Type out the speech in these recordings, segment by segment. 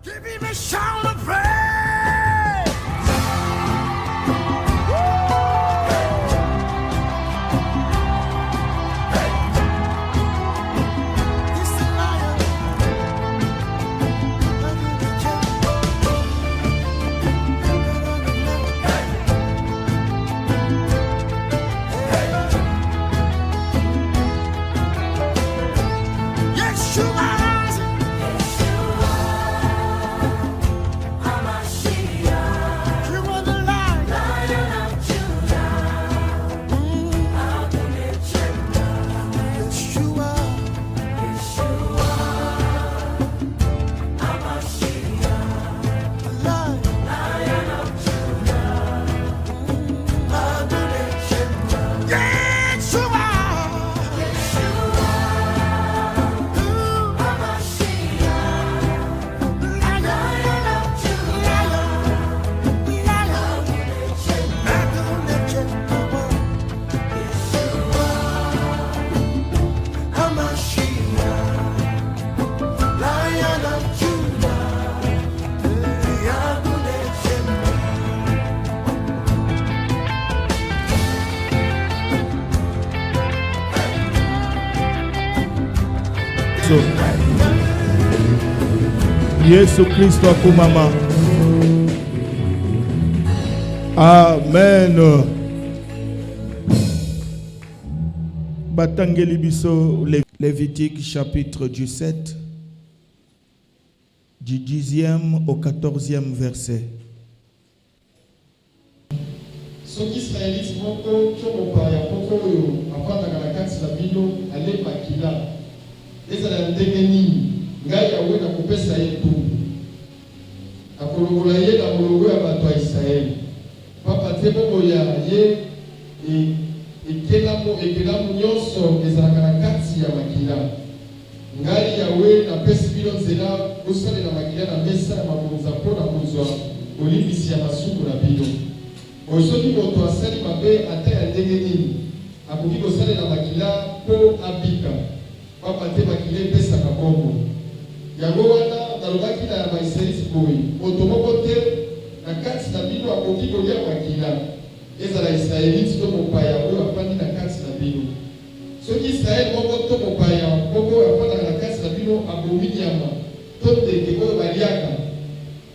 Give him a shout of praise. Yesu Kristo akumama. Amen. Batangeli biso Lévitique chapitre 17 du 10e au 14e verset. Soki Israélite moko chomopaya moko oyo afandaka na kati na bino ale makila ezala ndenge nini ngai yawe nakopesa ye tu akolongola ye na molongo ya bato ya Israeli papa te boboya ye ekelamu nyonso ezalaka na kati ya makila ngai yawe napesi bino nzela bosalela makila na mesa ya mabonza mpo na kozwa kolimbisi ya masumu na bino. Soki moto asali mabe ata ya ndenge nini akoki kosalela makila mpo abika papa te makila epesaka bongo. Yango wana nalobaki na Baisraelite boye moto moko te na kati na bino akoki kolia makila ezala Israelite to mopaya oyo afandi na kati na bino. Soki Israel moko to mopaya moko oyo afandaka na kati na bino abomi nyama to ndeke oyo baliaka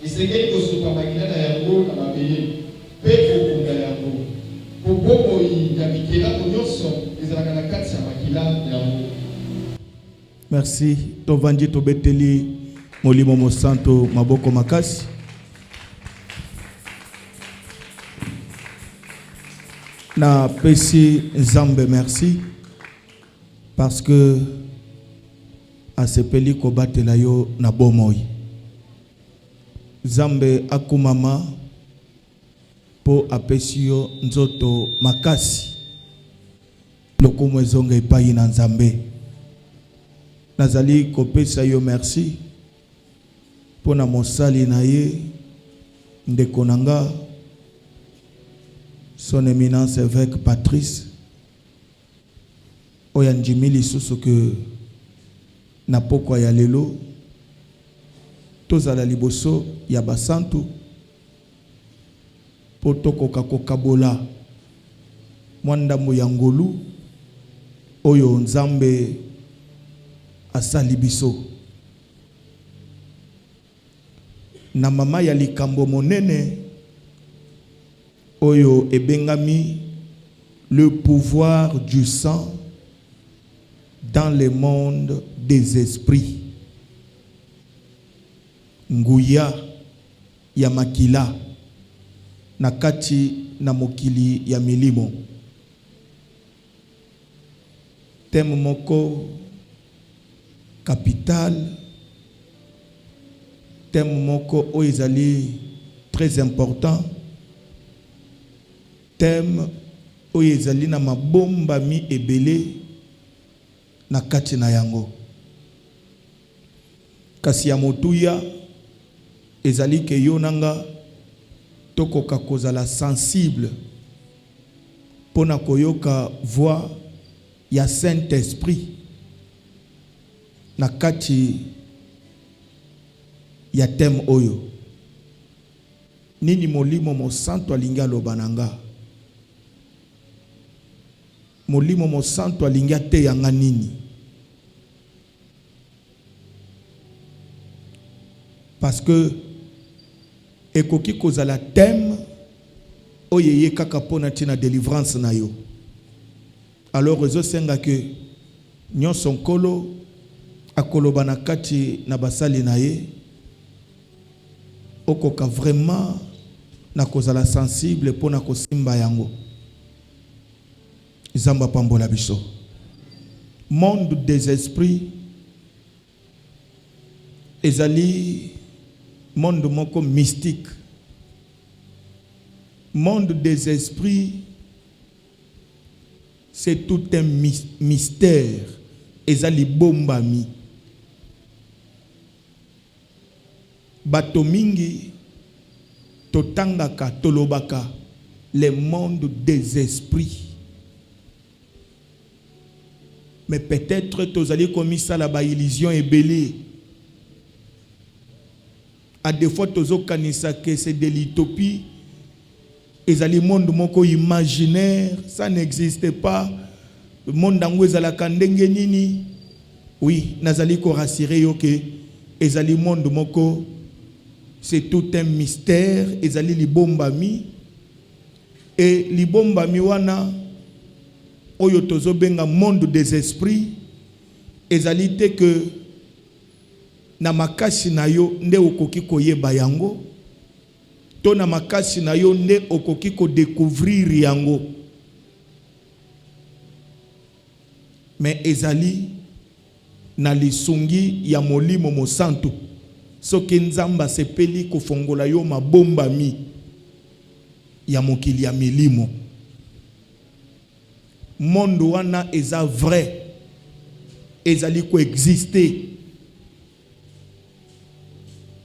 esengeli kosopa makila na yango na mabele. Merci. Tovandi tobeteli molimo mosanto maboko makasi. Na pesi Nzambe merci parce que asepeli ko batela yo na bomoi. Nzambe akumama po apesi yo nzoto makasi lokumu ezonga epai na Nzambe. Nazali kopesa yo merci po na mosali na ye ndeko nanga son éminence évêque Patrice oya njimili susu ke na pokwa ya lelo tozala liboso ya basantu potokoka kokabola mwandambo ya ngolu oyo Nzambe asali biso na mama ya likambo monene oyo ebengami le pouvoir du sang dans le monde des esprits. Nguya ya makila nakati na mokili ya milimo. Thème moko capital, thème moko oizali très important, thème oizali na mabomba mi ebele na kati na yango. Kasi ya motuya ezali ke yonanga tokoka kozala sensible pona koyoka voix ya Saint-Esprit na kati ya thème oyo. Nini molimo mo santo alingi alobananga. Molimo mo santo alingi ateyanga nini. Parce que ekoki kozala thème oyeye kaka pona tina délivrance na yo. Alors rezo senga que nyonso nkolo akoloba na kati na basali na ye okoka vraiment na kozala sensible pona kosimba yango. Zamba pambola biso. Monde des esprits ezali monde moko mystique. Monde des esprits, c'est tout un mystère. Ezali bombami. Bato mingi totangaka tolobaka le monde des esprits. Mais peut-être tozali commis ça la illusion et belé. À des fois tozo kanisa que c'est de l'utopie. Ezali monde moko imaginaire, ça n'existe pas. Le monde dango ezalaka ndenge nini. Oui, nazali ko rassurer yo que ezali monde moko c'est tout un mystère, ezali libombami. Et libombami wana oyo tozo benga monde des esprits, ezali te que na makasi na yo nde okoki koyeba yango. To na makasi na yo nde okoki ko découvrir yango. Mais ezali na lisungi ya molimo mo santo. Soki nzamba sepeli kofongola yo mabombami ya mokili ya milimo. Monde wana eza vrai. Ezali ko exister.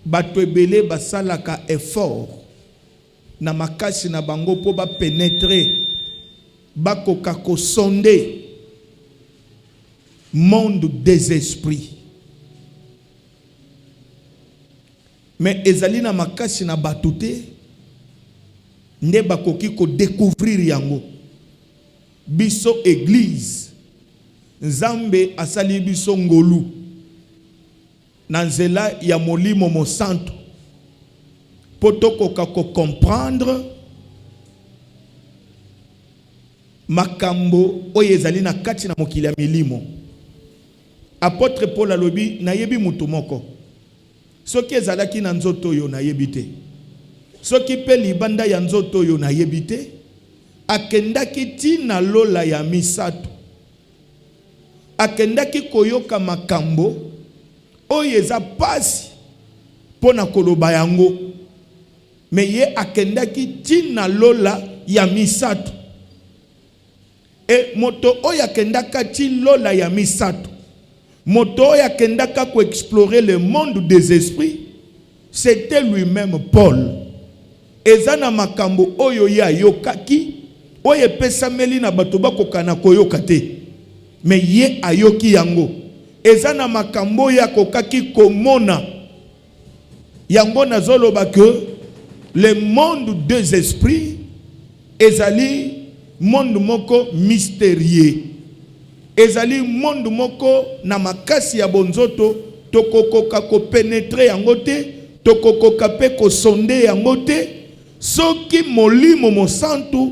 Bato ebele basalaka effort na makasi na bango po ba pénétrer bakoka ko sonder monde des esprits. Mais ezali na makasi na batute nde bakoki ko découvrir yango. Biso église Nzambe asali biso ngolu na nzela ya molimo mo santo potokoka ko comprendre makambo oyo ezali na kati na mokili ya milimo. Apôtre Paul alobi nayebi mutu moko soki ezalaki na nzoto yo nayebi te, soki pe libanda ya nzoto yo nayebi te, akendaki tina lola ya misato, akendaki koyoka makambo oyo eza pasi pona koloba yango. Me ye akendaki tina lola ya misato. E moto oyo akendaka ti lola ya misato, moto oyo akendaka ko explorer le monde des esprits, c'était lui-même Paul. Eza na makambo oyo ya yokaki oyo pesameli na bato bakokana koyoka te. Me ye ayoki yango. Eza na makambo ya kokaki komona. Yango nazoloba que le monde des esprits ezali monde moko mystérieux. Ezali monde moko na makasi ya bonzoto tokokoka ko pénétrer yango te, tokokoka pe ko sonder yango te, soki molimo mo santo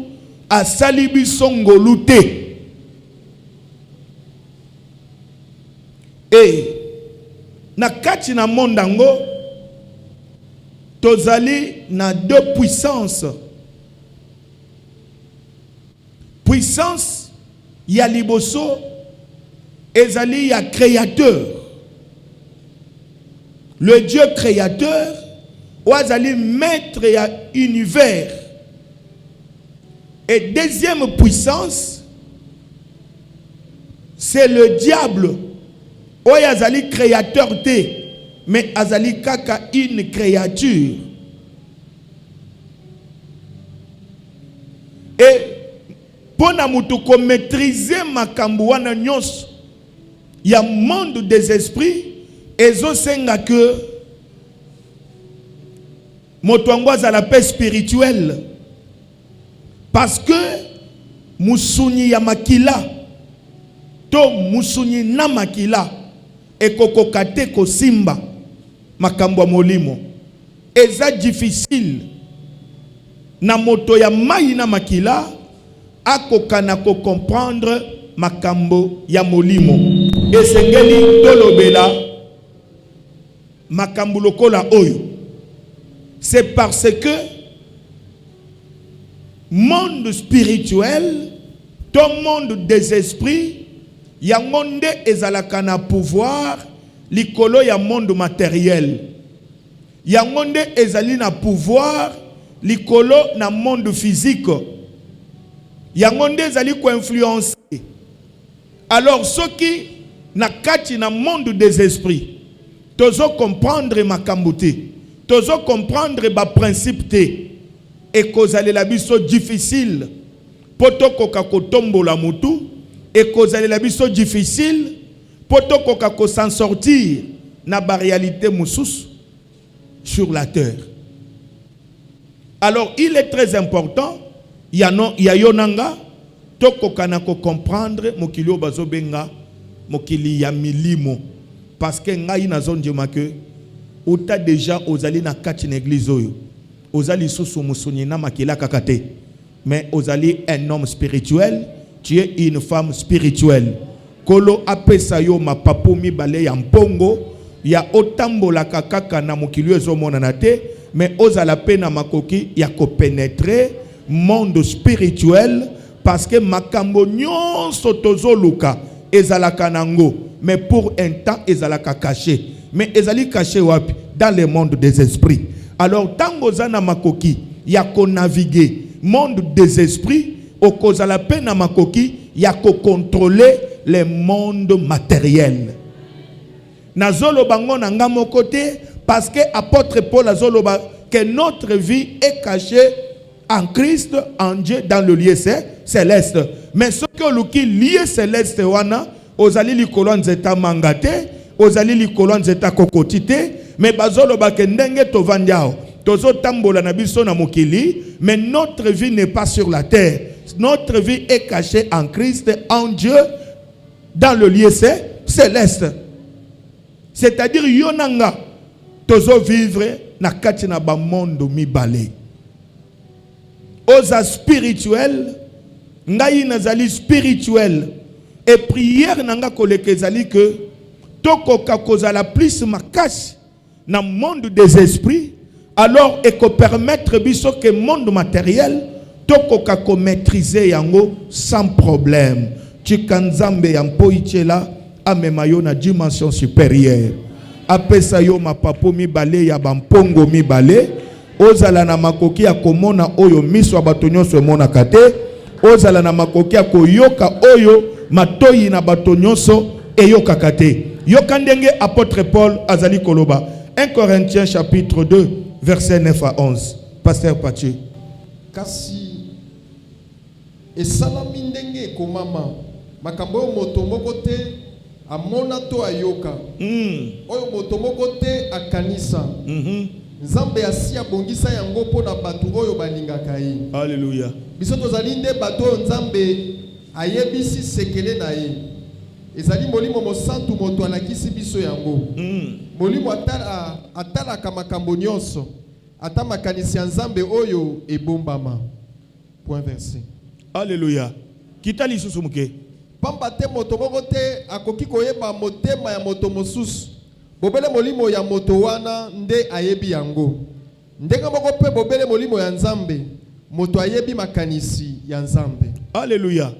asali biso ngolu te. Na kati na monde yango tozali na deux puissances. Puissance ya liboso ezali ya créateur. Le Dieu créateur ou azali maître ya univers. Et deuxième puissance c'est le diable. Ou azali créateur te, mais azali kaka une créature. Et pour nous maîtriser makambo wana nyos ya monde des esprits, ezo senga que moto angwaza la paix spirituelle. Parce que musuni ya makila to musuni na makila ekokokate kosimba makambo molimo. Eza difficile na moto ya mai na makila akokana ko comprendre makambo ya molimo. Esengeli tolobela makambo lokola oyo. C'est parce que monde spirituel, ton monde des esprits, yangonde ezalaka na pouvoir likolo ya monde matériel. Yangonde ezali na pouvoir likolo na monde physique. Yangonde ezali ko influencer. Alors ceux qui na kati na monde des esprits, tozo comprendre makambo te, tozo comprendre ba principe te. Et kozale la biso difficile poto koka kotombo la mutu et kozale la biso difficile poto koka ko s'en sortir na ba réalité musus sur la terre. Alors il est très important ya yonanga to koka na ko comprendre mokili obazo benga mokili ya milimo, parce que ngai nazondima que uta déjà ozali na kati na église oyo ozali susu musuni na makila kakate, mais ozali un homme spirituel, tu es une femme spirituelle. Kolo apesa yo mapapu mibale ya mpongo ya otambola kakaka na mokili ezomona na te, mais ozala pena makoki ya ko pénétrer monde spirituel, parce que makambo nyonso tozoluka ezalaka nango, mais pour un temps ezalaka caché. Mais ezali caché wapi? Dans le monde des esprits. Alors, tango zana makoki ya ko naviguer monde des esprits, au cause la peine na makoki ya ko contrôler le monde matériel. Nazolo bango nanga mon côté, parce que apôtre Paul azolo ba que notre vie est cachée en Christ, en Dieu, dans le lieu céleste. Mais ce que luki lieu céleste wana, ozali likolo nzeta mangate, ozali likolo nzeta kokotite. Mais bazolo bakendenge tovandiao tozo tambola na biso na mokili, mais notre vie n'est pas sur la terre. Notre vie est cachée en Christ, en Dieu, dans le lieu céleste. C'est-à-dire yonanga tozo vivre na kati na ba monde mibale. Oza spirituel, ngai nazali spirituel, et prière nanga koleke zali que tokoka kozala plus makasi dans le monde des esprits, alors et qu'on permettre biso que le monde matériel tokoka ko maîtriser yango sans problème. Chikanzambe yampo ichela amemayo na dimension supérieure. Apesa yo mapapo mibale ya bampongo mibale, ozala na makoki ya komona oyo miso ya bato nyonso emona kate, ozala na makoki ya koyoka oyo matoyi na bato nyonso eyoka kate. Yokandenge apôtre Paul azali koloba. 1 Corinthiens chapitre 2, verset 9 à 11. Pasteur Pathieu. Kasi esalami ndenge komama makambo moto moko te amona to ayoka. Oyo moto moko te akanisa. Nzambe asia bongisa yango pona batu oyo balingaka ye. Alléluia. Biso tozali nde batu oyo Nzambe ayebisi sekele na ye. Ezali molimo mosantu moto alakisi biso yango. Molimo atala kamakambo nyonso. Ata makanisi ya Nzambe oyo ebombama. Point versé. Alléluia. Kitali susu muke. Pamba te moto moko te akoki koyeba motema ya moto mosusu. Bobele molimo ya moto wana nde ayebi yango. Ndenga moko pe bobele molimo ya Nzambe. Moto ayebi makanisi ya Nzambe. Alléluia.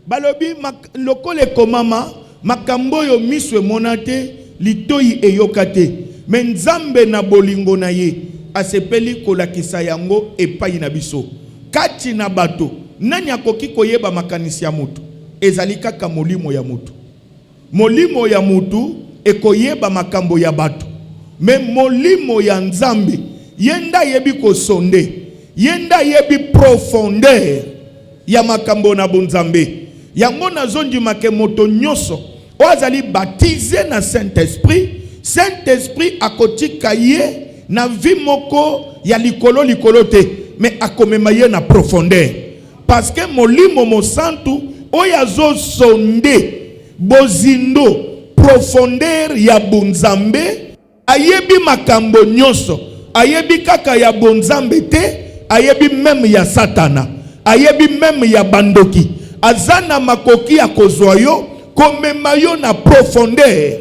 Balobi lokole komama makambo yo miswe monate litoyi eyokate. Mais Nzambe na bolingo na ye asepeli kolakisa yango epai na biso. Kati na bato nani akoki koyeba makanisi ya mutu? Ezali kaka molimo ya mutu. Molimo ya mutu ekoyeba makambo ya bato. Mais molimo ya Nzambe yenda yebi kosonde, yenda yebi profondeur ya makambo na bonzambe. Yango nazondi make moto nyoso oazali baptisé na Saint-Esprit. Saint-Esprit akotika ye na vie moko ya likolo te, mais akomema ye na profondeur. Parce que molimo mo santu oyazo sonde bozindo profondeur ya bonzambe, ayebi makambo nyonso, ayebi kaka ya bonzambe te, ayebi même ya satana, ayebi même ya bandoki. Azana makoki ya kozwa yo, komema yo na profondeur.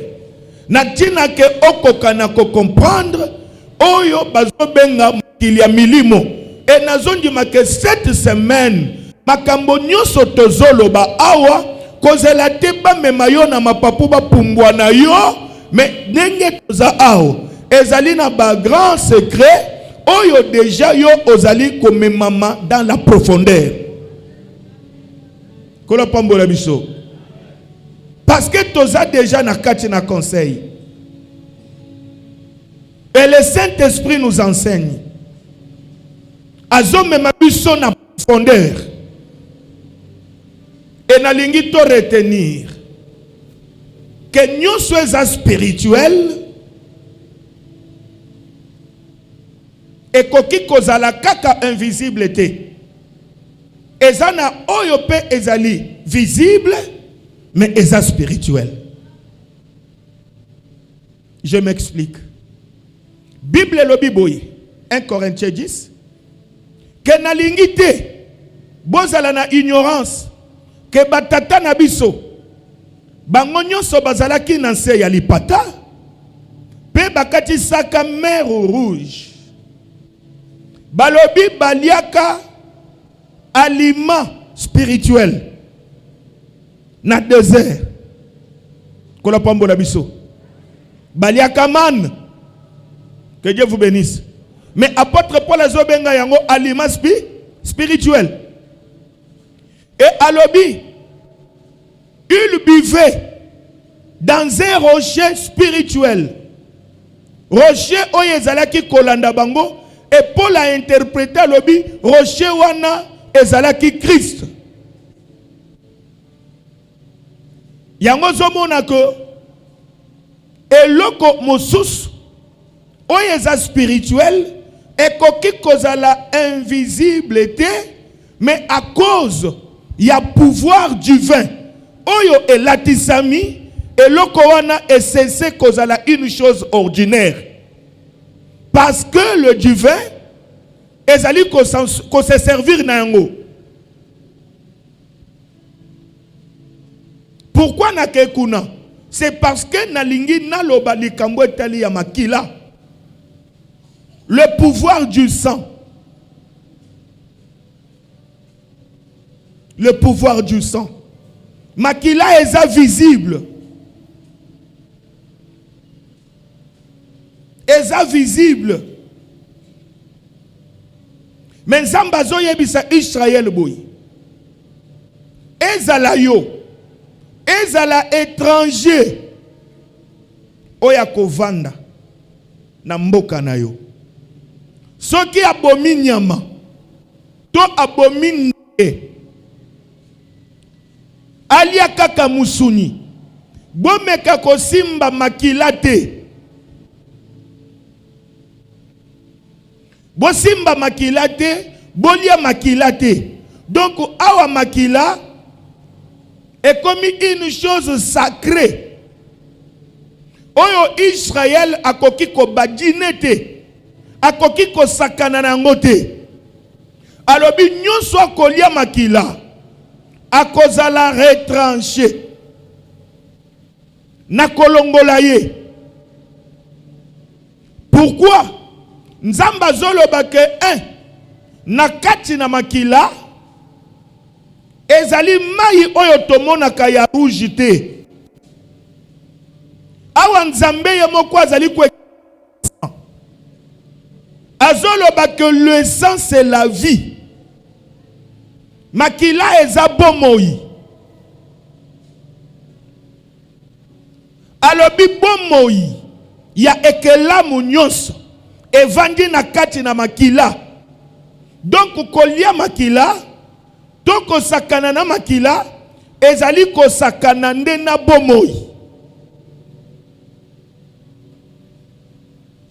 Na tina ke okoka na ko comprendre oyo bazobenga mokili ya milimo. Et nazondi make 7 semaines makambo nyonso tozoloba awa kozela te bamema yo na mapapu bapumbwa na yo, mais ndenge toza awa ezali na ba grand secret oyo déjà yo ozali komemama dans la profondeur. Kola pambola biso. Parce que toza déjà na kati na conseil. Et le Saint-Esprit nous enseigne. Azomema biso na profondeur. Et na lingi to retenir que nyonso eza spirituel et koki kozala kaka invisible te. Eza na oyo pe ezali visible mais eza spirituel. Je m'explique. Bible lobi boye 1 Corinthiens 10 que na lingi te bozala na ignorance que batata na biso bango nyonso bazalaki na nse ya lipata pe bakati saka mer rouge balobi baliaka aliment spirituel na désert kola pambo na biso baliaka man. Que Dieu vous bénisse. Mais apôtre Paul azobenga yango aliment spirituel. Et alobi, il buvait dans un rocher spirituel. Rocher oyezalaki kolanda bango. Et Paul a interprété alobi, rocher wana ezalaki Christ. Yango zomona ko eloko mosusu oyeza spirituel et koki kozala invisible te, mais à cause ya pouvoir divin oyo elatisami eloko wana est censé kozala une chose ordinaire parce que le divin ezali ko se servir na yango. Pourquoi na kekuna? C'est parce que na lingi na loba likambo etali ya makila. Le pouvoir du sang. Le pouvoir du sang. Makila est visible. Est visible. Mais Zambazo yebisa Israël boy. Ezala yo. Ezala étranger. Oya kovanda. Na mboka na yo. Soki abomi nyama, to abomi nde, alia kaka musuni, bomeka kosimba makila te. Bosimba makila te, bolia makila te. Donc awa makila est comme une chose sacrée. Oyo Israël akoki ko badine te. Akoki ko sakana na ngote. Alobi nyonso akolia makila akozala retranché na kolongola ye. Pourquoi? Nzamba zoloba ke na kati na makila ezali mai oyo tomonaka ya rouge te. Awa nzambe ye moko azali kwe azoloba que le sang c'est la vie. Makila eza bomoi. Alobi bomoi ya ekelamu nyonso evandi na kati na makila. Donc kolia makila toko sakana na makila ezali ko sakana nde na bomoi.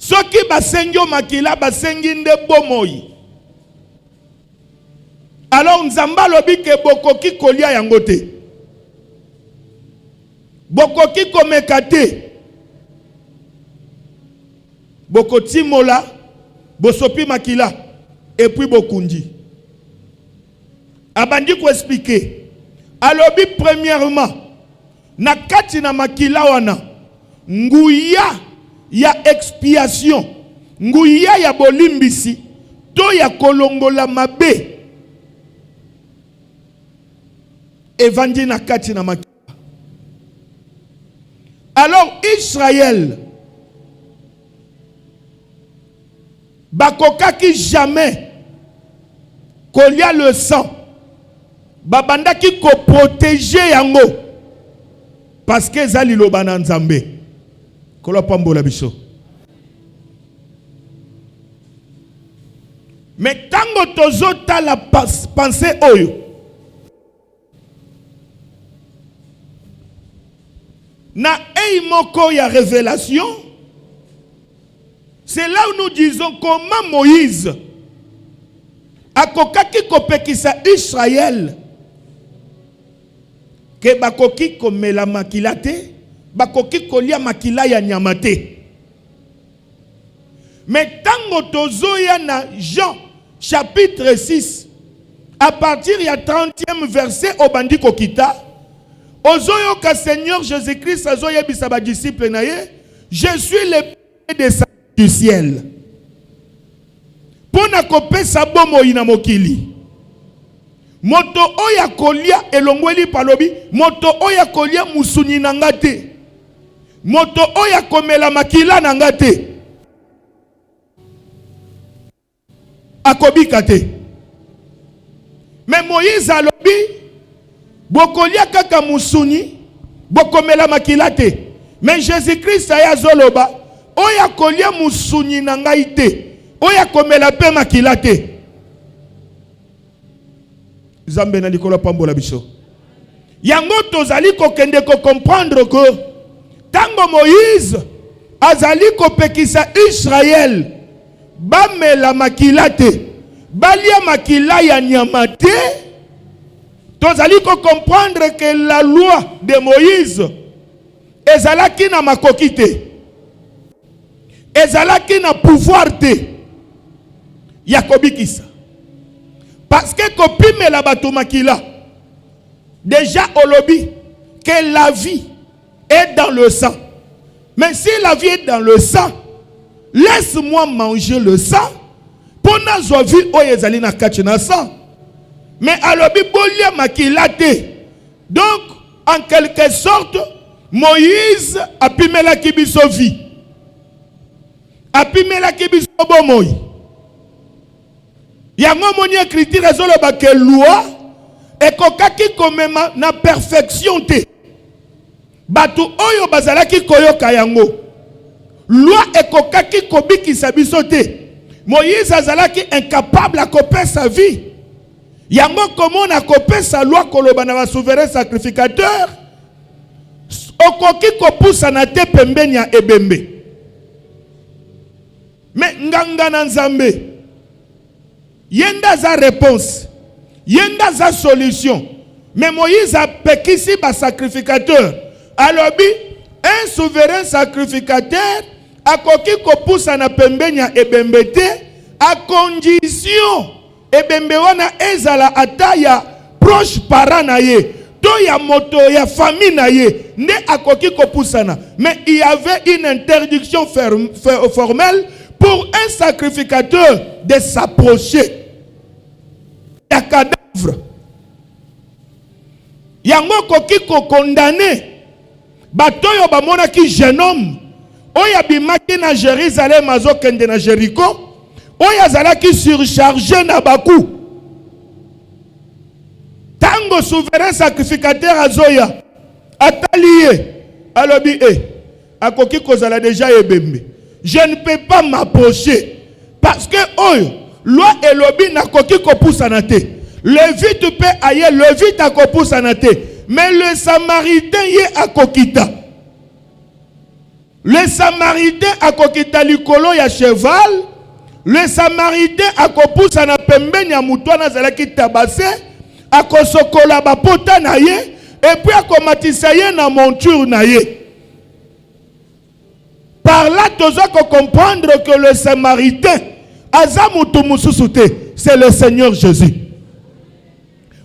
Soki basengi makila basengi nde bomoi. Alors nzamba lobi ke bokoki kolia yango te. Bokoki komeka te. Bokoti mola, bosopi makila, et puis bokundi. Abandi ko expliquer. Alobi premièrement, na kati na makila wana, nguya ya expiation, nguya ya bolimbisi, to ya kolongola mabe. Evandi na kati na makila. Alors Israël bakokaki jamais kolia le sang. Babandaki ko protéger yango parce que zali lo bananzambe. Kolo pambola biso. Mais tango tozota la pensée oyo. Na eimoko ya révélation. C'est là où nous disons comment Moïse a kokaki kopekisa Israël ke bakoki komela makila te, bakoki kolia makila ya nyama te. Mais tango tozoya na Jean chapitre 6 à partir ya 30e verset au bandi kokita ozoyo ka Seigneur Jésus-Christ azoya bisa ba disciple na ye, je suis le pain de du ciel. Pona kopesa bomo ina mokili. Moto oya kolia elongweli palobi, moto oya kolia musuni nangate. Moto oya komela makila nangate. Akobika te. Mais Moïse alobi, bokolia kaka musuni, bokomela makila te. Mais Jésus-Christ aya zoloba, oya kolia musuni na ngai te, oya komela pe makila te. Zambe na likolo pambola biso. Yango tozali kokende ko comprendre que tango Moïse azali kopekisa Israël bamela makila te, balia makila ya nyama te, tozali ko comprendre que la loi de Moïse ezalaki na makoki te. Ezalaki na pouvoir te. Yakobikisa. Parce que kopime la bato makila. Déjà olobi que la vie est dans le sang. Mais si la vie est dans le sang, laisse-moi manger le sang. Pona zovi oyezali na kachina sang. Mais alobi bolia makila te. Donc en quelque sorte Moïse a pime la kibiso vie. Apimela kibiso bomoi. Yango moni écriture ezoloba ke loi ekokaki komema na perfection te. Batu oyo bazalaki koyoka yango. Loi ekokaki kobikisa biso te. Moïse azalaki incapable à couper sa vie. Yango comment na couper sa loi koloba na ba souverain sacrificateur. Okoki kopusa na te pembeni ya ebembe. Mais nganga na nzambe yenda za réponse, yenda za solution. Mais Moïse a pekisi ba sacrificateur. Alobi un souverain sacrificateur akoki kopusa na pembeni ya ebembe te à condition ebembe wana ezala ata ya proche parent na ye to ya moto ya famille na ye nde akoki kopusana. Mais il y avait une interdiction formelle pour un sacrificateur de s'approcher d'un cadavre. Yango koki ko condamné batoyo bamona ki jeune homme oya bimaki na Jérusalem azokende na Jéricho oya zalaki surchargé na baku. Tango souverain sacrificateur azoya atalié alobi akoki kozala déjà ebembe. Je ne peux pas m'approcher parce que loi et lobby na koki kopusana te. Le vite peut ailleurs, le vite a kopusana te. Mais le samaritain y a kokita. Le Samaritain akokita likolo ya cheval, le Samaritain akopusa na pembeni ya mutu wana azalaki tabase, akosokola bapota na ye, et puis akomatisa ye na monture na ye. Par là, tu dois comprendre que le Samaritain, c'est le Seigneur Jésus.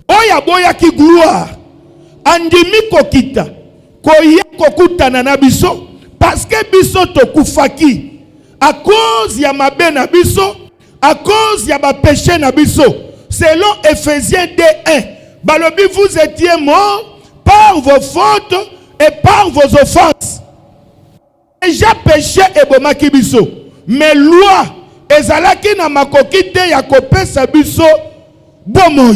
Oya boya ki gloire, andimi kokita, koya kokuta na biso, parce que biso to kufaki, à cause ya mabe na biso, à cause ya ba péché na biso. Selon Ephésiens 2:1, balobi vous étiez morts par vos fautes et par vos offenses. Déjà péché et bomaki biso, mais loi ezalaki na makoki te ya kopesa biso bomoi.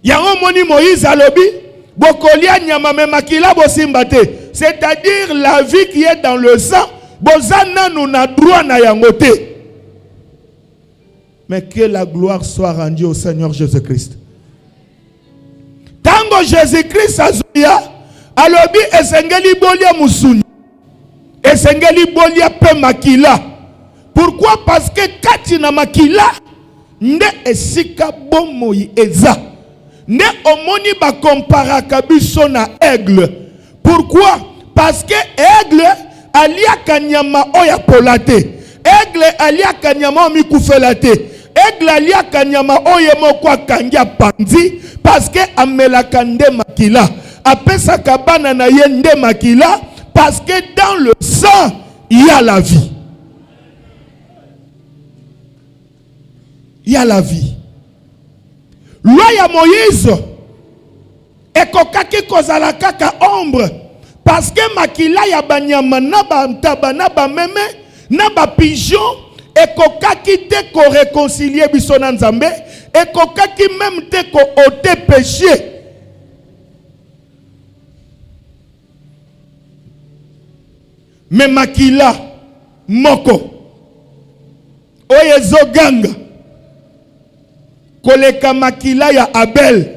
Yango moni Moïse alobi bokolia nyama memakila bosimba te, c'est-à-dire la vie qui est dans le sang, bozana nous na droit na yango te. Mais que la gloire soit rendue au Seigneur Jésus-Christ. Tango Jésus-Christ azoya alobi esengeli bolia musuni, esengeli bolia pe makila. Pourquoi? Parce que kati na makila nde esika bomoi eza, nde omoni ba komparaka biso na aigle. Pourquoi? Parce que aigle alia kanyama oya polate, aigle alia kanyama mikufela te, aigle alia kanyama oye moko akangia panzi, parce que amelaka nde makila, apesa kabana na ye nde makila, parce que dans le sang il y a la vie. Il y a la vie. Loi ya Moïse ekokaki kozala kaka ombre, parce que makila ya banyama na ba ntaba na ba meme na ba pigeon ekokaki te ko réconcilier biso na Nzambe, ekokaki même te ko ôter péché. Mais makila moko oyezo ganga koleka makila ya Abel.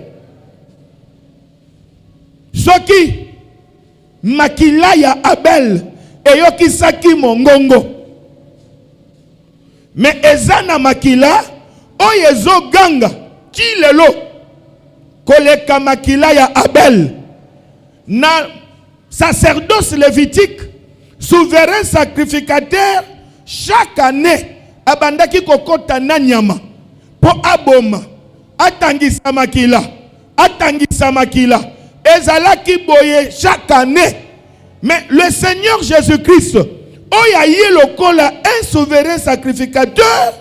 Soki makila ya Abel eyokisaki mongongo, mais ezana makila oyezo ganga kilelo koleka makila ya Abel. Na sacerdoce lévitique, souverain sacrificateur, chaque année abandaki kokota na nyama po aboma atangisa makila, atangisa makila, ezalaki boye chaque année. Mais le Seigneur Jésus-Christ oya ye lokola un souverain sacrificateur,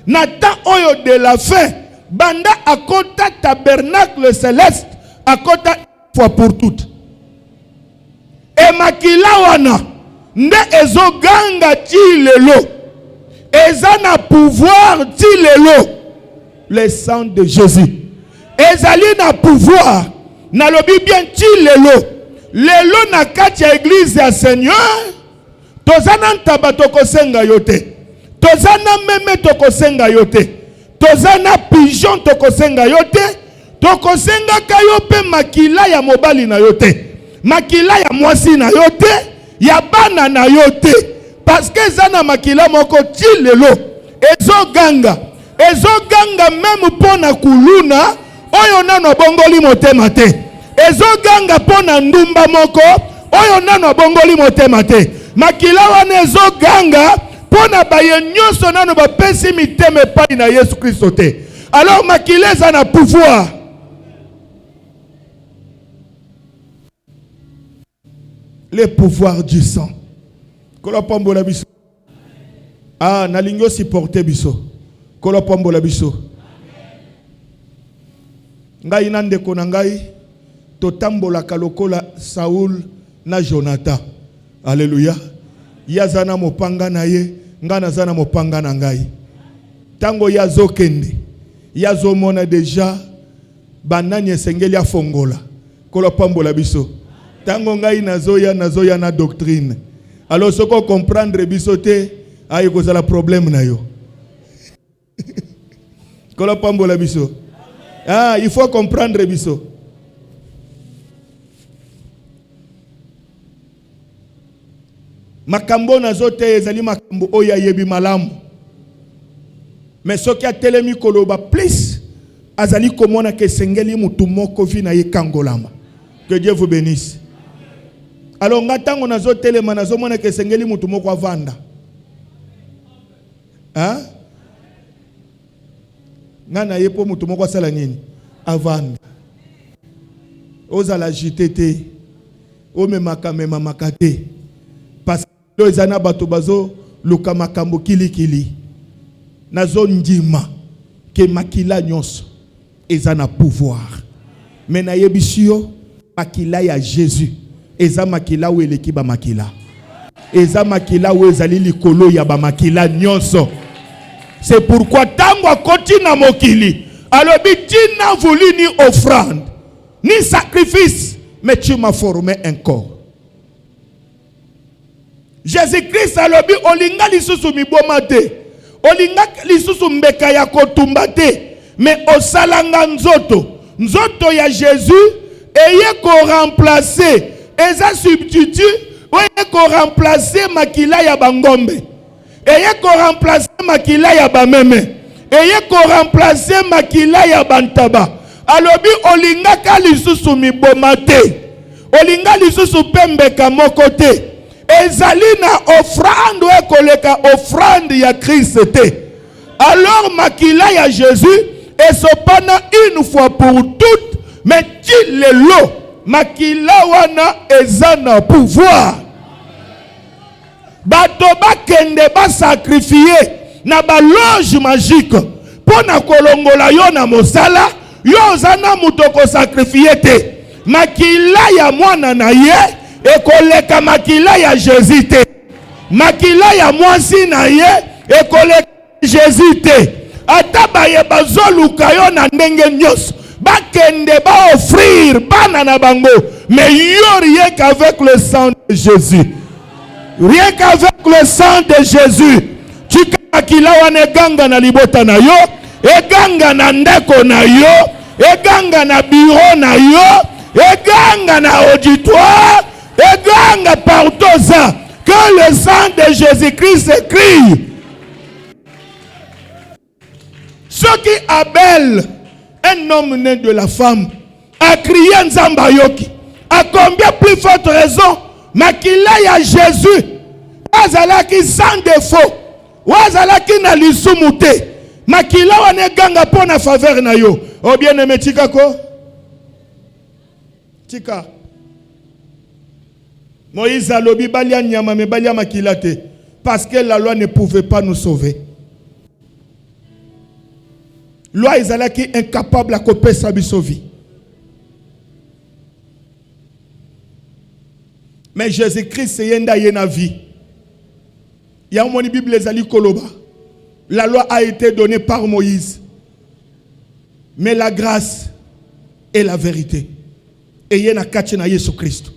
n'attend oyo de la fin, banda akota tabernacle céleste, akota fois pour toutes. Et makila wana nde ezoganga ti lelo, ezana pouvoir ti lelo, le sang de Jésus. Ezali na pouvoir, na lobi bien ti lelo, lelo na kati ya église ya Seigneur, tozana ntaba tokosenga yote, tozana meme tokosenga yote, tozana pigeon tokosenga yote, tokosenga kayo pe makila ya mobali na yote, makila ya mwasi na yote, ya bana na yote, parce que zana makila moko ti lelo ezoganga, ezoganga même pona kuluna oyo nano bongoli motema te, ezoganga pona ndumba moko oyo nano bongoli motema te, makila wana ezoganga pona baye nyonso nano bapesi miteme epai na Yesu Kristo te. Alors makila eza na pouvoir. Le pouvoir du sang. Kolopombo la biso. Ah, nalingo supporter biso. Kolopombo la biso. Ngai nande kona ngai totambola kalokola Saul na Jonathan. Alléluia. Yazana mopanga na ye, ngana zana mopanga na ngai. Tango yazo kende, yazo mona deja bananye sengeli afongola. Kolopombo la biso. Tango ngai nazoya na doctrine. Alors ce qu'on comprendre bisote ayi kozala problème na yo. Kolopombo la biso. Ah, il faut comprendre biso. Makambo nazote ezali makambo oya yebi malamu. Mais ce qui a telemi koloba plus azali komona ke sengeli mutu moko vi na ye kangolama. Que Dieu vous bénisse. Alors ngatango nazotelema nazomona ke sengeli mutu moko avanda. Hein? Ngana yepo mutu moko asala nini? Avanda. Oza la JTT. Ome makamema makate. Parce que ezana bato bazo luka makambo kili. Nazo ndima ke makila nyonso ezana pouvoir. Mais na yebisio makila ya Jésus. Eza makila ou eleki ba makila. Eza makila ou ezali likolo ya ba makila nyonso. C'est pourquoi tango akoti na mokili. Alobi tu n'as voulu ni offrande, ni sacrifice, mais tu m'as formé un corps. Jésus-Christ alobi olinga lisusu mibomate. Olinga lisusu mbeka ya kotumbate. Mais osalanga nzoto. Nzoto ya Jésus eye ko remplacer. Eza substitut. Eye ko remplacer makila ya bangombe. Eye ko remplacer makila ya bameme. Eye ko remplacer makila ya bantaba. Alobi olinga ka lisusu mibomate. Olinga lisusu pembeka moko te. Ezali na offrande ou koleka offrande ya Christ te. Alors makila ya Jésus et cependant une fois pour toutes, mais ti lelo makila wana ezana pouvoir. Bato bakende ba sacrifier na ba loge magique pona kolongola yo na mosala yo zana mutoko sacrifier te. Makila ya mwana na ye ekoleka makila ya Jésus te. Makila ya mwasi na ye ekoleka Jésus te. Ata baye bazoluka yo na ndenge nyos bakende ba offrir bana na bango, mais yo rien qu'avec le sang de Jésus. Rien qu'avec le sang de Jésus. Tika makila wana ganga na libota na yo, eganga na ndeko na yo, eganga na bureau na yo, eganga na auditoire, eganga partout ça. Que le sang de Jésus-Christ crie. Ce qui Abel, un homme né de la femme, a crié Nzambayoki. À combien plus forte raison, makila ya Jésus, azalaki sans défaut, wazalaki na lisumute, makila wane ganga pona faveur na yo. Oh bien aimé tika ko? Tika. Moïse alobi balia nyama me balia makila te, parce que la loi ne pouvait pas nous sauver. Loi ezalaki incapable à couper sa vie. Mais Jésus-Christ c'est yenda yena vie. Il y a une Bible ezali koloba. La loi a été donnée par Moïse. Mais la grâce et la vérité. Et yena kachena Jésus Christ.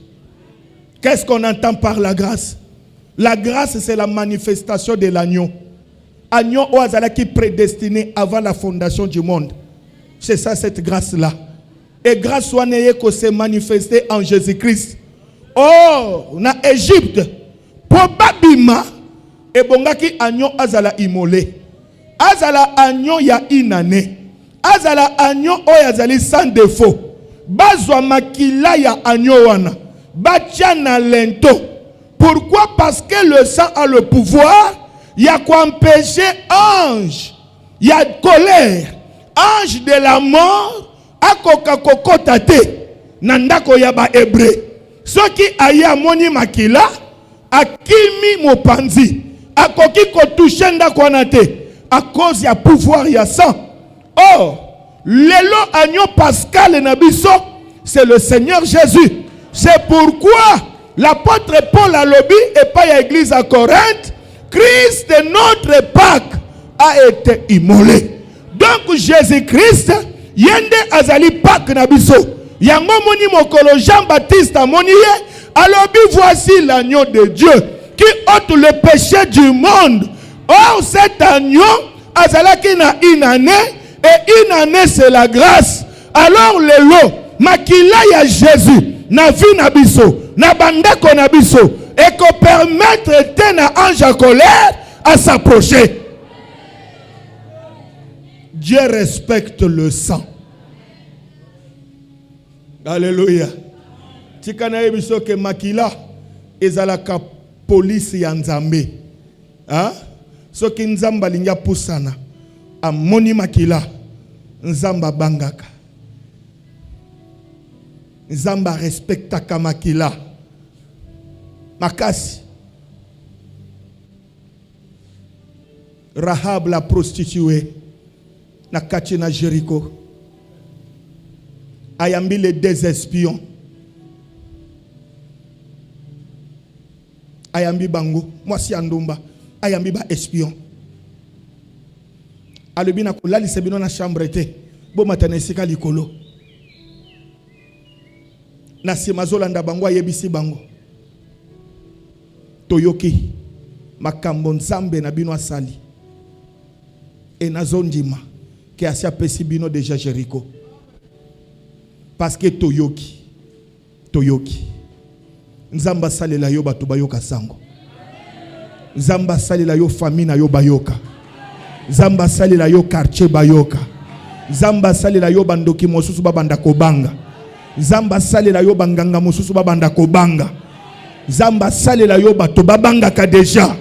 Qu'est-ce qu'on entend par la grâce? La grâce c'est la manifestation de l'agneau. Agneau oazala qui prédestiné avant la fondation du monde. C'est ça cette grâce-là. Et grâce soit n'ayé que s'est manifesté en Jésus-Christ. Oh, na Égypte, probablement, et bongaki agneau azala immolé. Azala agneau ya inane. Azala agneau oyazali sans défaut. Bazwa makila ya agneau wana. Batia na lento. Pourquoi? Parce que le sang a le pouvoir. Il y a quoi empêcher ange. Il y a colère. Ange de la mort. Akoka kokotate. Nandako yaba hébreu. Ce qui aya moni makila. Akimi mopanzi. Akoki ko touche ndako nate. À cause ya pouvoir ya sang. Oh. Lelo agneau pascal nabiso. C'est le Seigneur Jésus. C'est pourquoi l'apôtre Paul a lobby et pas à l'église à Corinthe. Christ, notre Pâque, a été immolé. Donc Jésus-Christ, yende azali Pâque nabiso. Yango moni mokolo Jean-Baptiste a moniye. Alors voici l'agneau de Dieu qui ôte le péché du monde. Or cet agneau azalaki na inane et inane c'est la grâce. Alors le lot makila ya Jésus na vie nabiso na bandeko nabiso et qu'on permette un ange en colère à s'approcher. Dieu respecte le sang. Alléluia. Tikana yebiso ke makila ezalaka police ya nzambe. Hein? Soki nzamba linga pusana amoni makila nzamba bangaka. Nzamba respectaka makila. Makasi. Rahab la prostituée na kati na Jéricho. Ayambi les deux espions. Ayambi bango, mwasi andumba. Ayambi ba espion. Alobi na kolali sebino na chambre te. Bo matana esika likolo. Na simazolanda bango ayebisi bango. Toyoki makambo nzambe na bino asali. Et nazondima ki asia pesi bino déjà Jéricho. Parce que toyoki nzamba salela yo bato bayoka sango. Nzamba salela yo famille na yo bayoka. Nzamba salela yo quartier bayoka. Nzamba salela yo bandoki mosusu babanda kobanga. Nzamba salela yo banganga mosusu babanda kobanga. Nzamba salela yo bato babanga ka déjà.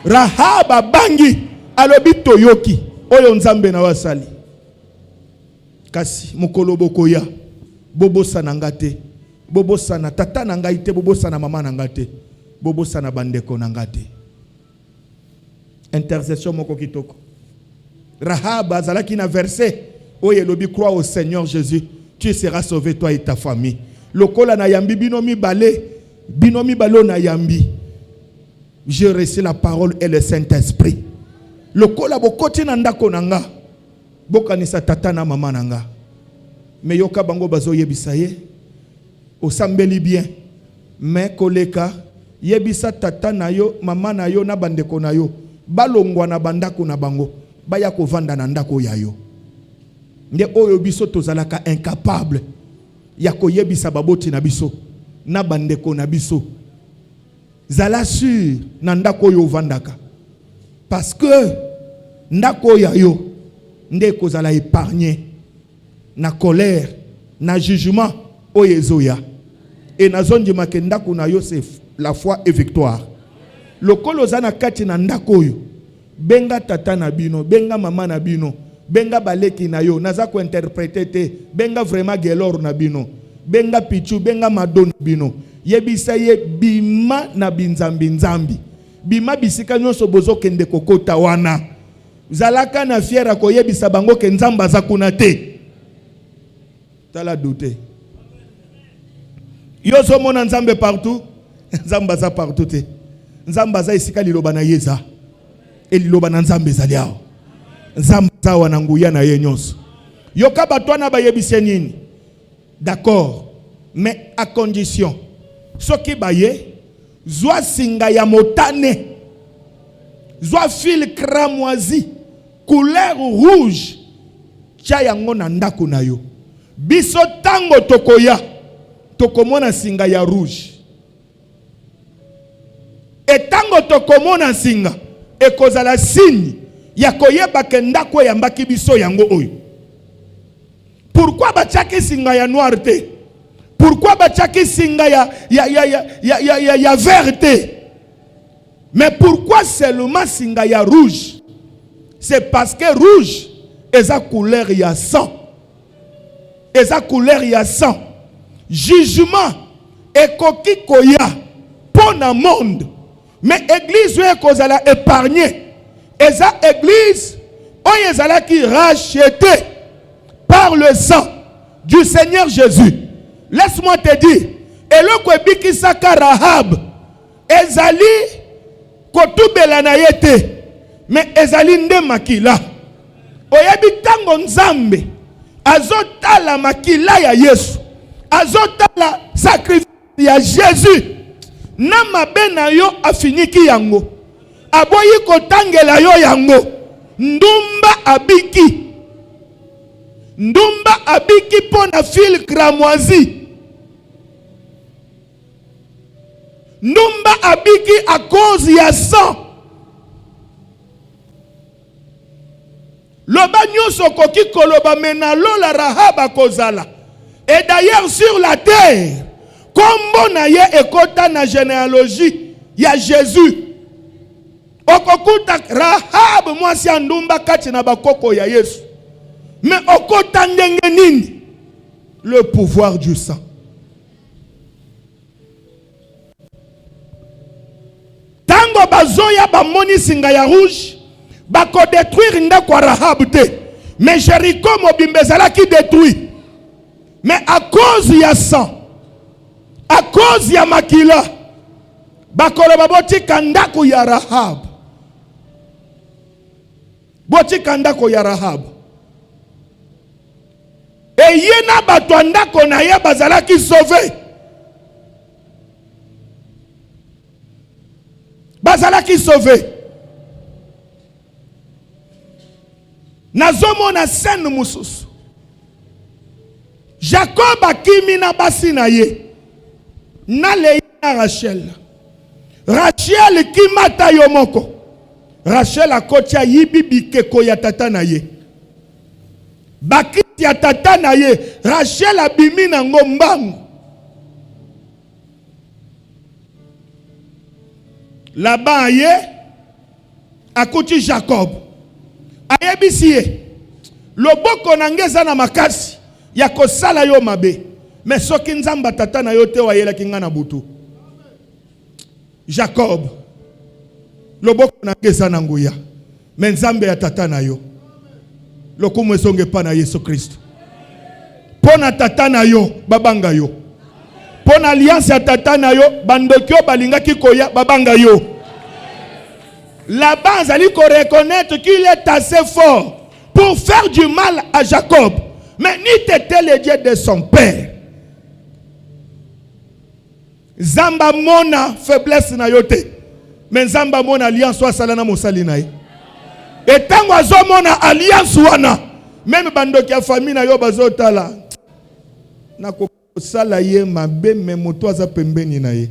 Rahaba bangi alobi toyoki oyo nzambe na wasali. Kasi mukolo bokoya bobosa na ngate bobosa na tata na ngaite bobosa na mama na ngate bobosa na bandeko na ngate. Intercession moko kitoko. Rahab azalaki na verset oye lobi crois au Seigneur Jésus, tu seras sauvé toi et ta famille. Lokola na yambi binomi balo na yambi. Je reçois la parole et le Saint-Esprit. Lokola bokoti na ndako nanga bokanisa tata na mama nanga. Mais yoka bango bazo yebisa ye osambeli bien. Mais koleka yebisa tata na yo mama na yo na bandeko na yo balongwa na bandako na bango baya kovanda na ndako ya yo. Nde oyo biso tozalaka incapable ya koyebisa baboti na biso na bandeko na biso. Zala sur na ndako yo vandaka. Parce que ndako ya yo nde kozala épargné na colère na jugement oyezoya. Et na zone de ndako na yo c'est la foi et victoire. Lokolo zana kati na ndako yo benga tata na bino, benga mama na bino, benga baleki na yo, naza ko interpréter te, benga vraiment gelor na bino, benga pichu, benga madon bino. Yebisa ye bima na binzambi nzambi. Bima bisika nyonso bozo kende kokota wana. Zalaka na fiera ko yebisa bango ke nzamba za kuna te. Tala douter. Yo so mona nzambe partout, nzamba za partout te. Nzamba za isika liloba na yeza. Et liloba na nzambe zaliao. Nzamba za wana nguya na ye nyonso. Yo ka batwana ba yebise nini? D'accord, mais à condition soki baye zwa singa ya motane, zwa fil cramoisi couleur rouge tia yango na ndako na yo. Biso tango tokoya tokomona singa ya rouge. Et tango tokomona singa ekozala signe ya koyeba ke ndako ya mbaki biso yango oyo. Pourquoi bachaki singa ya noir te? Pourquoi bachaki singa ya vert? Mais pourquoi seulement singa ya rouge? C'est parce que rouge est sa couleur ya sang. Et sa couleur ya sang. Jugement et koki koya pour le monde. Mais église est kozala épargnée. Et sa église oyezala qui rachetée par le sang du Seigneur Jésus. Laisse-moi te dire, eloko ebiki saka Rahab ezali kotubela na yete, mais ezali nde makila. Oyebi tango nzambe azotala makila ya Yesu, azotala sacrifice ya Jésus, na mabe na yo afiniki yango, aboyi kotangela yo yango, ndumba abiki. Ndumba abiki pona fil cramoisi. Ndumba abiki à cause ya sang. Loba nyonso koki koloba mena lola Rahab kozala. Et d'ailleurs sur la terre, kombo na ye ekota na généalogie ya Jésus. Okokuta Rahab mwasi ya ndumba kati na bakoko ya Yesu. Mais okota ndenge nini? Le pouvoir du sang. Tango bazoya bamoni singa ya rouge, bako détruire ndako Rahab te. Mais Jéricho mobimbezala qui détruit. Mais à cause ya sang, à cause ya makila, bakoloba botika ndako ya Rahab. Botika ndako ya Rahab. Et yena bato ndako na ye bazalaki sauvé. Bazalaki sauvé. Nazomona scène mususu. Jacob akimi na basi na ye. Na le na Rachel. Rachel kimata yo moko. Rachel akotia yibi bikeko ya tata na ye. Bakiti ya tata na ye. Rachel abimi na ngombangu. Là-bas ye akuti Jacob. Ayebisi ye. Loboko na ngeza na makasi. Ya kosala yo mabe. Mais soki nzamba tata na yo te wa yela kinga na butu. Jacob. Loboko na ngeza na nguya. Mais nzambe ya tata na yo. Lokumu esonge pa na Yesu Kristo. Pona tata na yo babanga yo. Pona alliance ya tata na yo bandokyo balinga kikoya babanga yo. Là-bas, ils ko reconnaître qu'il est assez fort pour faire du mal à Jacob. Mais ni t'était le Dieu de son père. Zamba mona faiblesse na yote. Mais Zamba mona alliance wa salana mosali na ye. Et tango azo mona alliance wana. Même bandoki ya famille na yo bazotala. Na kosala ye mabe me moto aza pembeni na ye.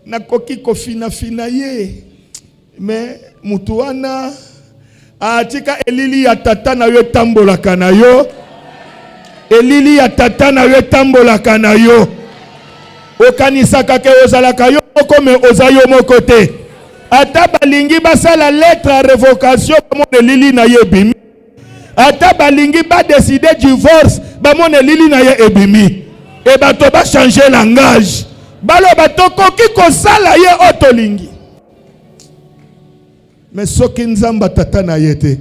Na koki kofina fina ye. Mais mutu wana atika elili ya tata na yo tambola kana yo. Elili ya tata na yo tambola kana yo. Okanisa kake ozalaka yo comme ozayo moko te. Ata balingi basala lettre à révocation mon elili na ye bimi. Ata balingi ba décider divorce ba mon elili na ye ebimi. Et bato ba changer langage. Balo bato koki kosala ye otolingi. Mais soki nzamba tata na yete.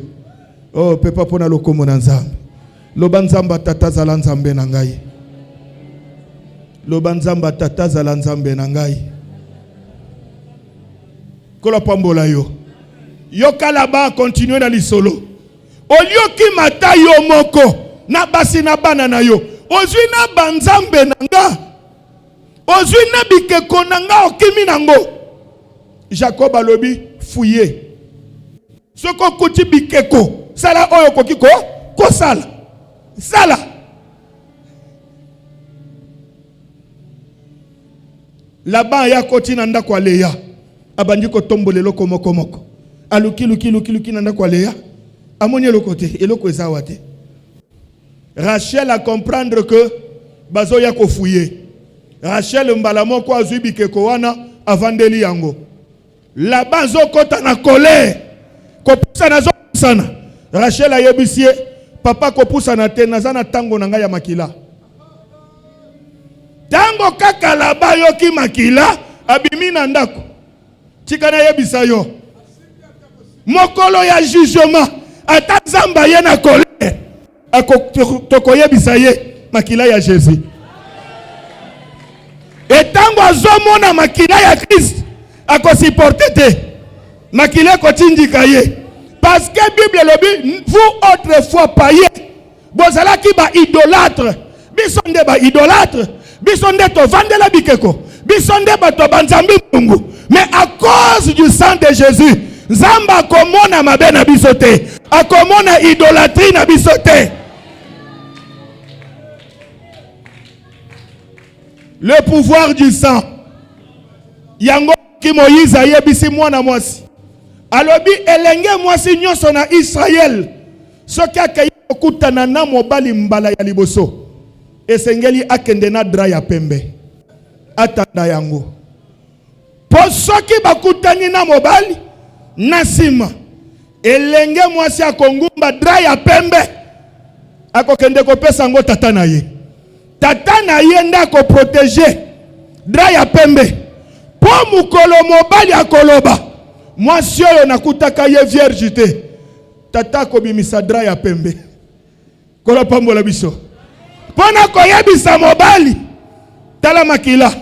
Oh pepa pona lokomo na nzambe. Loba nzamba tata zala nzambe na ngai. Loba nzamba tata zala nzambe na ngai. Kola pambola yo. Yo kalaba continue na lisolo. Olio ki mata yo moko na basi na bana na yo. Ozwi na banzambe na nga. Ozwi na bikeko na nga okimi nango. Jacob alobi fouiller. Soko kuti bikeko sala oyo kokiko ko sala. Sala. Là-bas ya koti na ndako Leya. Abandi ko tombole loko moko moko. Aluki luki na ndako Leya. Amoni le côté eloko ezawate. Rachel a comprendre que bazo ya ko fouiller. Rachel mbala moko azwi bikeko wana avandeli yango. Là-bas zo kota na colère. Kopusa na zo sana. Rachel ayebisie papa kopusa na te nazana tango na ngai ya makila. Tango kaka laba yoki makila abimi na ndako. Tika na yebisa yo. Mokolo ya jugement ata zamba ye na colère. Toko yebisa ye makila ya Jésus. Et tango azomona makila ya Christ ako supporter te. Makila ko tindika ye. Parce que Bible lobi vous autrefois païens bozala ki ba idolâtre. Bisonde ba idolâtre. Bisonde to vandela bikeko. Bisonde ba to banzambi mungu. Mais à cause du sang de Jésus, Zamba komona mabe na bisote. Akomona idolâtrie na bisote. Le pouvoir du sang. Yango ki Moïse ayebisi mwana mwasi. Alobi elenge mwasi nyonso na Israël. Soki akei okutana na mobali mbala ya liboso. Esengeli akende na dra ya pembe. Atanda yango. Po soki bakutani na mobali na sima. Elenge mwasi akongumba dra ya pembe. Akokende kopesa yango tata na ye. Tata na ye ndako protéger dra ya pembe. Po mukolo mobali akoloba. Mwasi oyo nakutaka ye vierge te. Tata kobimisa dra ya pembe. Kola pambola biso. Pona koyebisa mobali. Tala makila.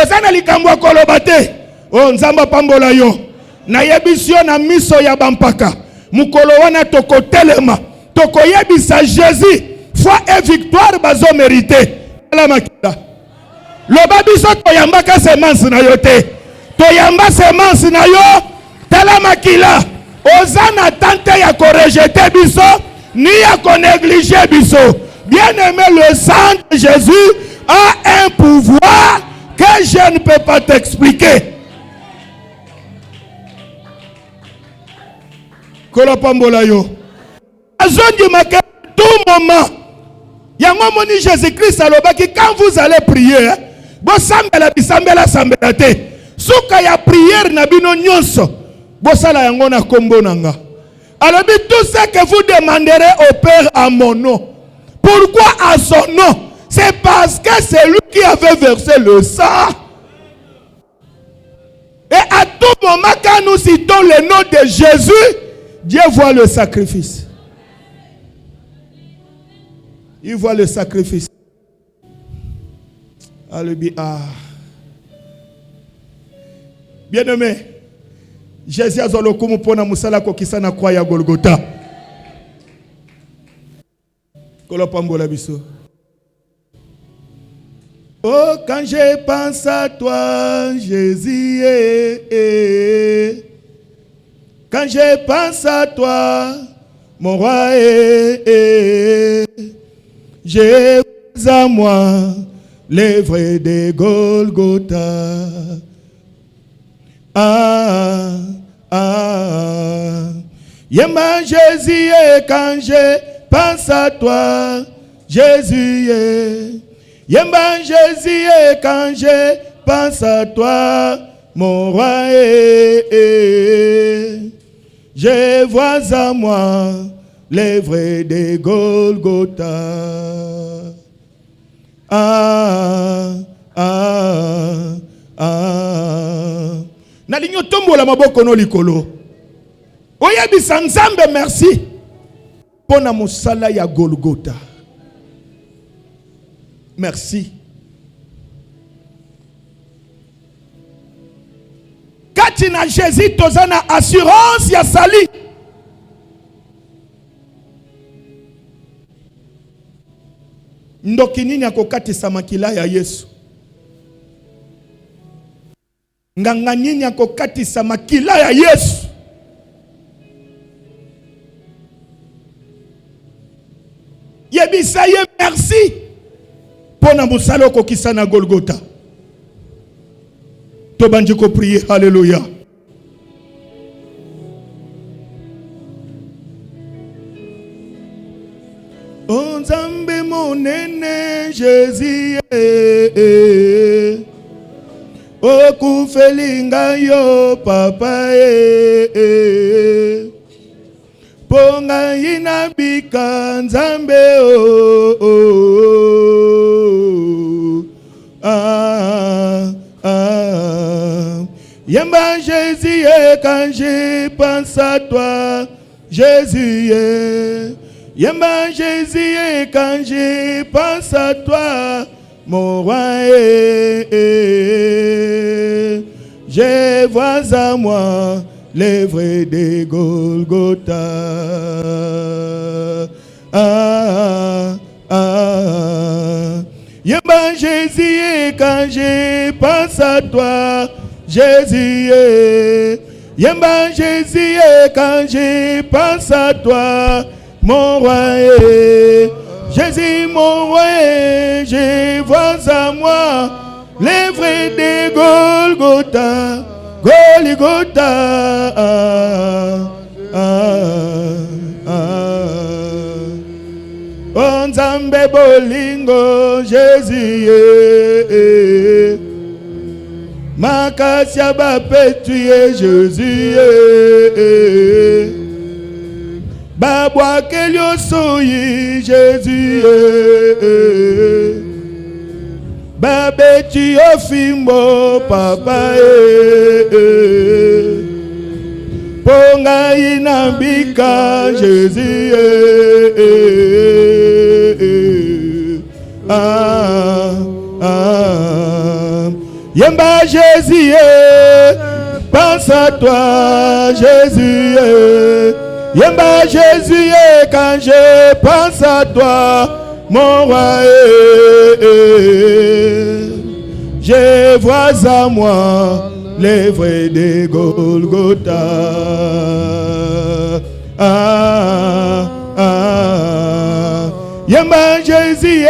Ozana likambo koloba te. O nzamba pambola yo. Na yebisio na miso ya bampaka. Mukolo wana toko telema. Toko yebisa Jésus. Foi et victoire bazo mérité. Tala makila. Loba biso toyambaka semence na yo te. Toyamba semence na yo. Tala makila. Ozana tante ya korejete biso. Ni ya konéglige biso. Bien-aimé, le sang de Jésus a un pouvoir que je ne peux pas t'expliquer. Kolopambola yo. Azondi maka tout moment. Yango moni Jésus-Christ alobaki quand vous allez prier, bo sambela bisambela sambela te. Suka ya prière na bino nyonso. Bo sala yango na kombo nanga. Alors tout ce que vous demanderez au Père à mon nom. Pourquoi à son nom? C'est parce que c'est lui qui avait versé le sang. Et à tout moment, quand nous citons le nom de Jésus, Dieu voit le sacrifice. Il voit le sacrifice. Alléluia. Bien-aimé, Jésus a zolo kumu pona musala kokisa na kwa ya Golgotha. Kolopambola biso. Oh, quand je pense à toi, Jésus, quand je pense à toi, mon roi, j'ai à moi l'œuvre de Golgotha. Ah, ah, Yema Jésus, quand je pense à toi, Jésus, Yema Jésus, quand je pense à toi, mon roi, je vois à moi l'œuvre de Golgotha. Ah, ah, ah. Nalinyo tombo la maboko no likolo. Oyebisa Nzambe merci. Pona musala ya Golgotha. Merci. Kati na Jésus tozana assurance ya sali. Ndoki nini akokatisa makila ya Yesu? Nganga nini akokatisa makila ya Yesu? Yebisa ye merci. Pona musalo kokisa na Golgotha. Tobanji ko prier, alléluia. O Nzambe monene Jésus, o kufelinga yo papa, ponga inabika Nzambe Yemba Jésus, quand je pense à toi, Jésus, Yemba Jésus, quand je pense à toi, mon roi, je vois à moi l'œuvre de Golgotha. Ah, ah. Yemba Jésus, quand je pense à toi, Jésus, Yemba Jésus, quand je pense à toi, mon roi, Jésus mon roi, je vois à moi les vrais de Golgotha, Golgotha. On Nzambe bolingo Jésus, makasi abapetuye Jésus, babwake lyoso yi Jésus, babeti ofimbo papa, ponga inambika Jésus, Yemba Jésus, pense à toi Jésus, Yemba Jésus, quand je pense à toi, mon roi, je vois à moi les vrais de Golgotha. Yemba Jésus,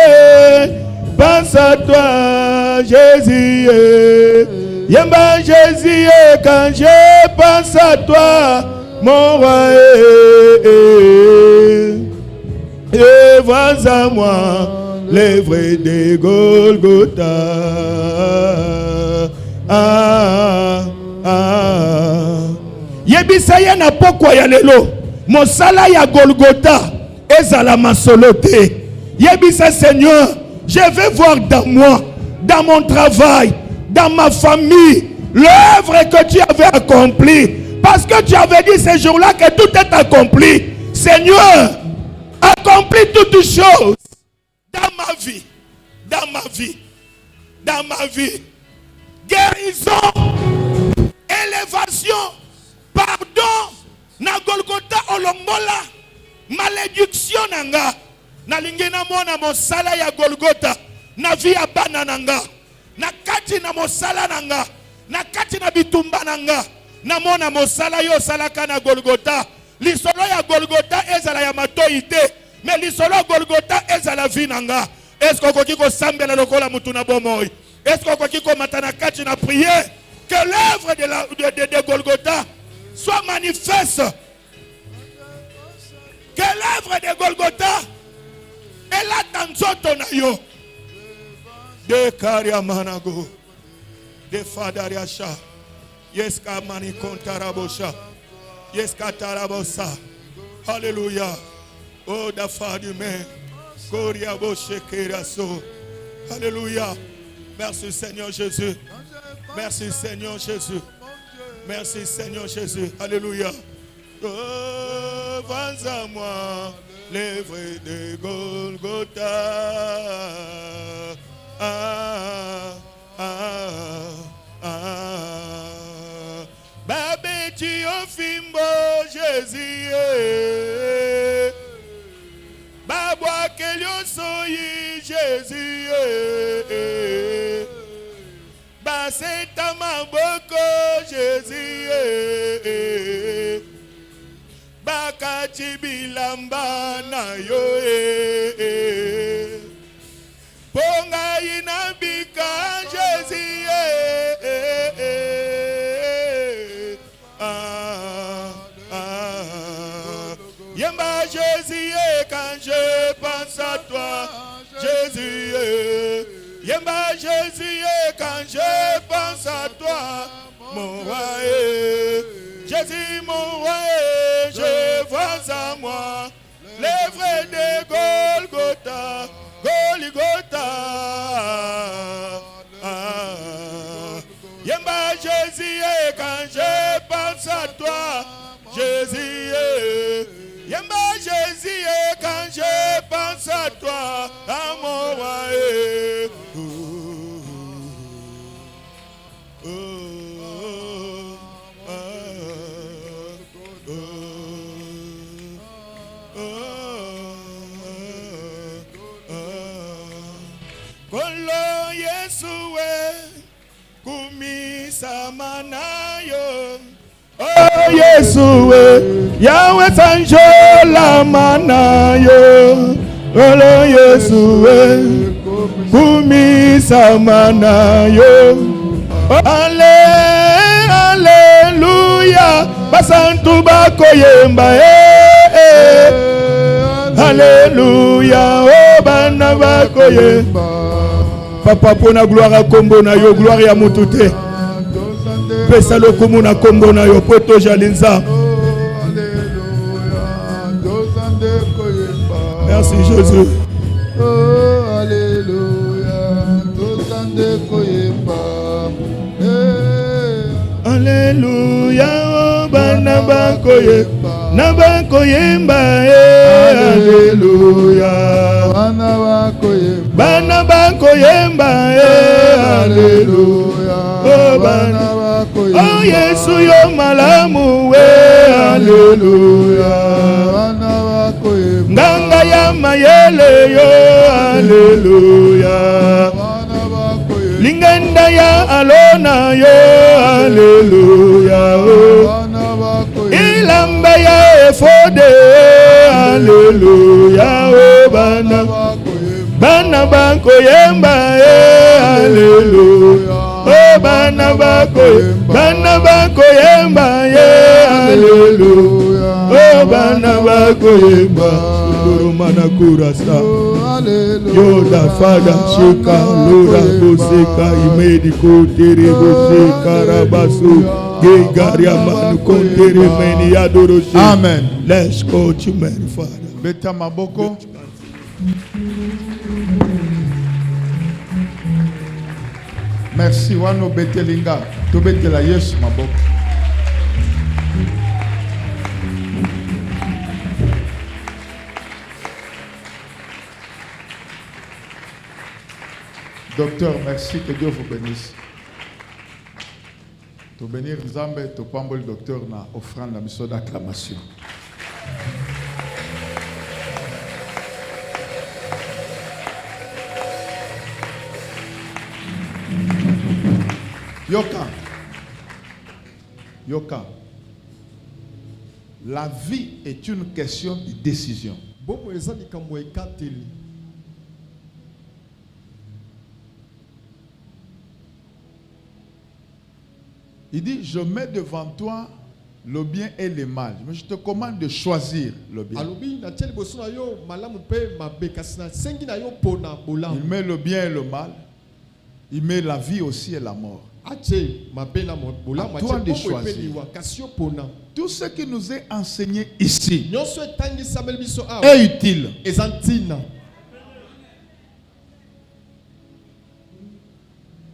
pense à toi Jésus, Yemba Jésus, quand je pense à toi, mon roi, et vois à moi les vrais de Golgotha. Yebisa na pokwa ya lelo mosala ya Golgotha ezala masolo te. Yebisa Seigneur, je vais voir dans moi, dans mon travail, dans ma famille, l'œuvre que tu avais accomplie. Parce que tu avais dit ce jour-là que tout est accompli. Seigneur, accomplis toutes choses dans ma vie, dans ma vie, dans ma vie. Guérison, élévation, pardon, na Golgotha olombola, malédiction nanga, na lingena mona mosala ya Golgotha, na via bana nanga, na kati na mosala nanga, na kati na bitumba nanga, na mona mosala yo salaka na Golgotha, lisolo ya Golgotha ezala ya matoi te, mais lisolo ya Golgotha ezala vi nanga. Est-ce qu'on koki ko sambela lokola mutu na bomoi? Est-ce qu'on koki ko matana kati na prier que l'œuvre de Golgotha soit manifeste? Que l'œuvre de Golgotha est là dans nzoto na yo. De karia manago, de fadariasha, yeska mani kontarabosha, yeska tarabosa. Alléluia. Oh da fadume, koria boshe keraso. Alléluia. Merci Seigneur Jésus. Merci Seigneur Jésus. Merci Seigneur Jésus. Alléluia. Oh, vends à moi les vrais de Golgotha. Babeti ofimbo Jésus, babwa kelioso yi Jésus, baseta maboko Jésus, bakati bilamba na yo, ponga inabika Jésus. Yemba Jésus, quand je pense à toi, Jésus. Yemba Jésus, quand je pense à toi, mon roi. Jésus, mon roi, je vois à moi les vrais de Golgotha, Golgotha. Yemba Jésus, quand je pense à toi, Jésus. Yemba Jésus, quand je pense à toi, à mon roi. Kolo Yesue kumisa manayo. Oh Yesue Yahweh sanjola manayo. Olo Yesu kumisa mana yo. Alléluia. Basantu bakoyemba Alléluia. Oh bana bakoyemba. Papa pona gloire à kombo na yo, gloire à mutute. Pesa lo kumu na kombo na yo, poto jalinza. Merci Jésus. Oh, alléluia. Alléluia. Oh, bana bakoyemba. Na bakoyemba. Alléluia. Bana bakoyemba. Alléluia. Oh, bana bakoyemba. Oh, Yesu yo malamu. Alléluia. Nganga ya mayele yo, alléluia. Lingenda ya alona yo, alléluia. Ilamba ya efode, alléluia. Bana banko yemba, alléluia. Oh bana banko yemba, alléluia. Oh bana banko yemba. Mana kurasa Yoda fada sheka lora boseka imedi kotere boseka rabasu gegaria manu kontere meni yadoro. Amen. Let's go to Mary Father. Beta maboko. Merci wano betelinga to betela Yesu maboko. Docteur, merci, que Dieu vous bénisse. To bénir Nzambe, to pambo le docteur na offrande la mission d'acclamation. Yoka. Yoka. La vie est une question de décision. Il dit, je mets devant toi le bien et le mal. Mais je te commande de choisir le bien. Il met le bien et le mal. Il met la vie aussi et la mort. À toi de choisir. Tout ce qui nous est enseigné ici est utile.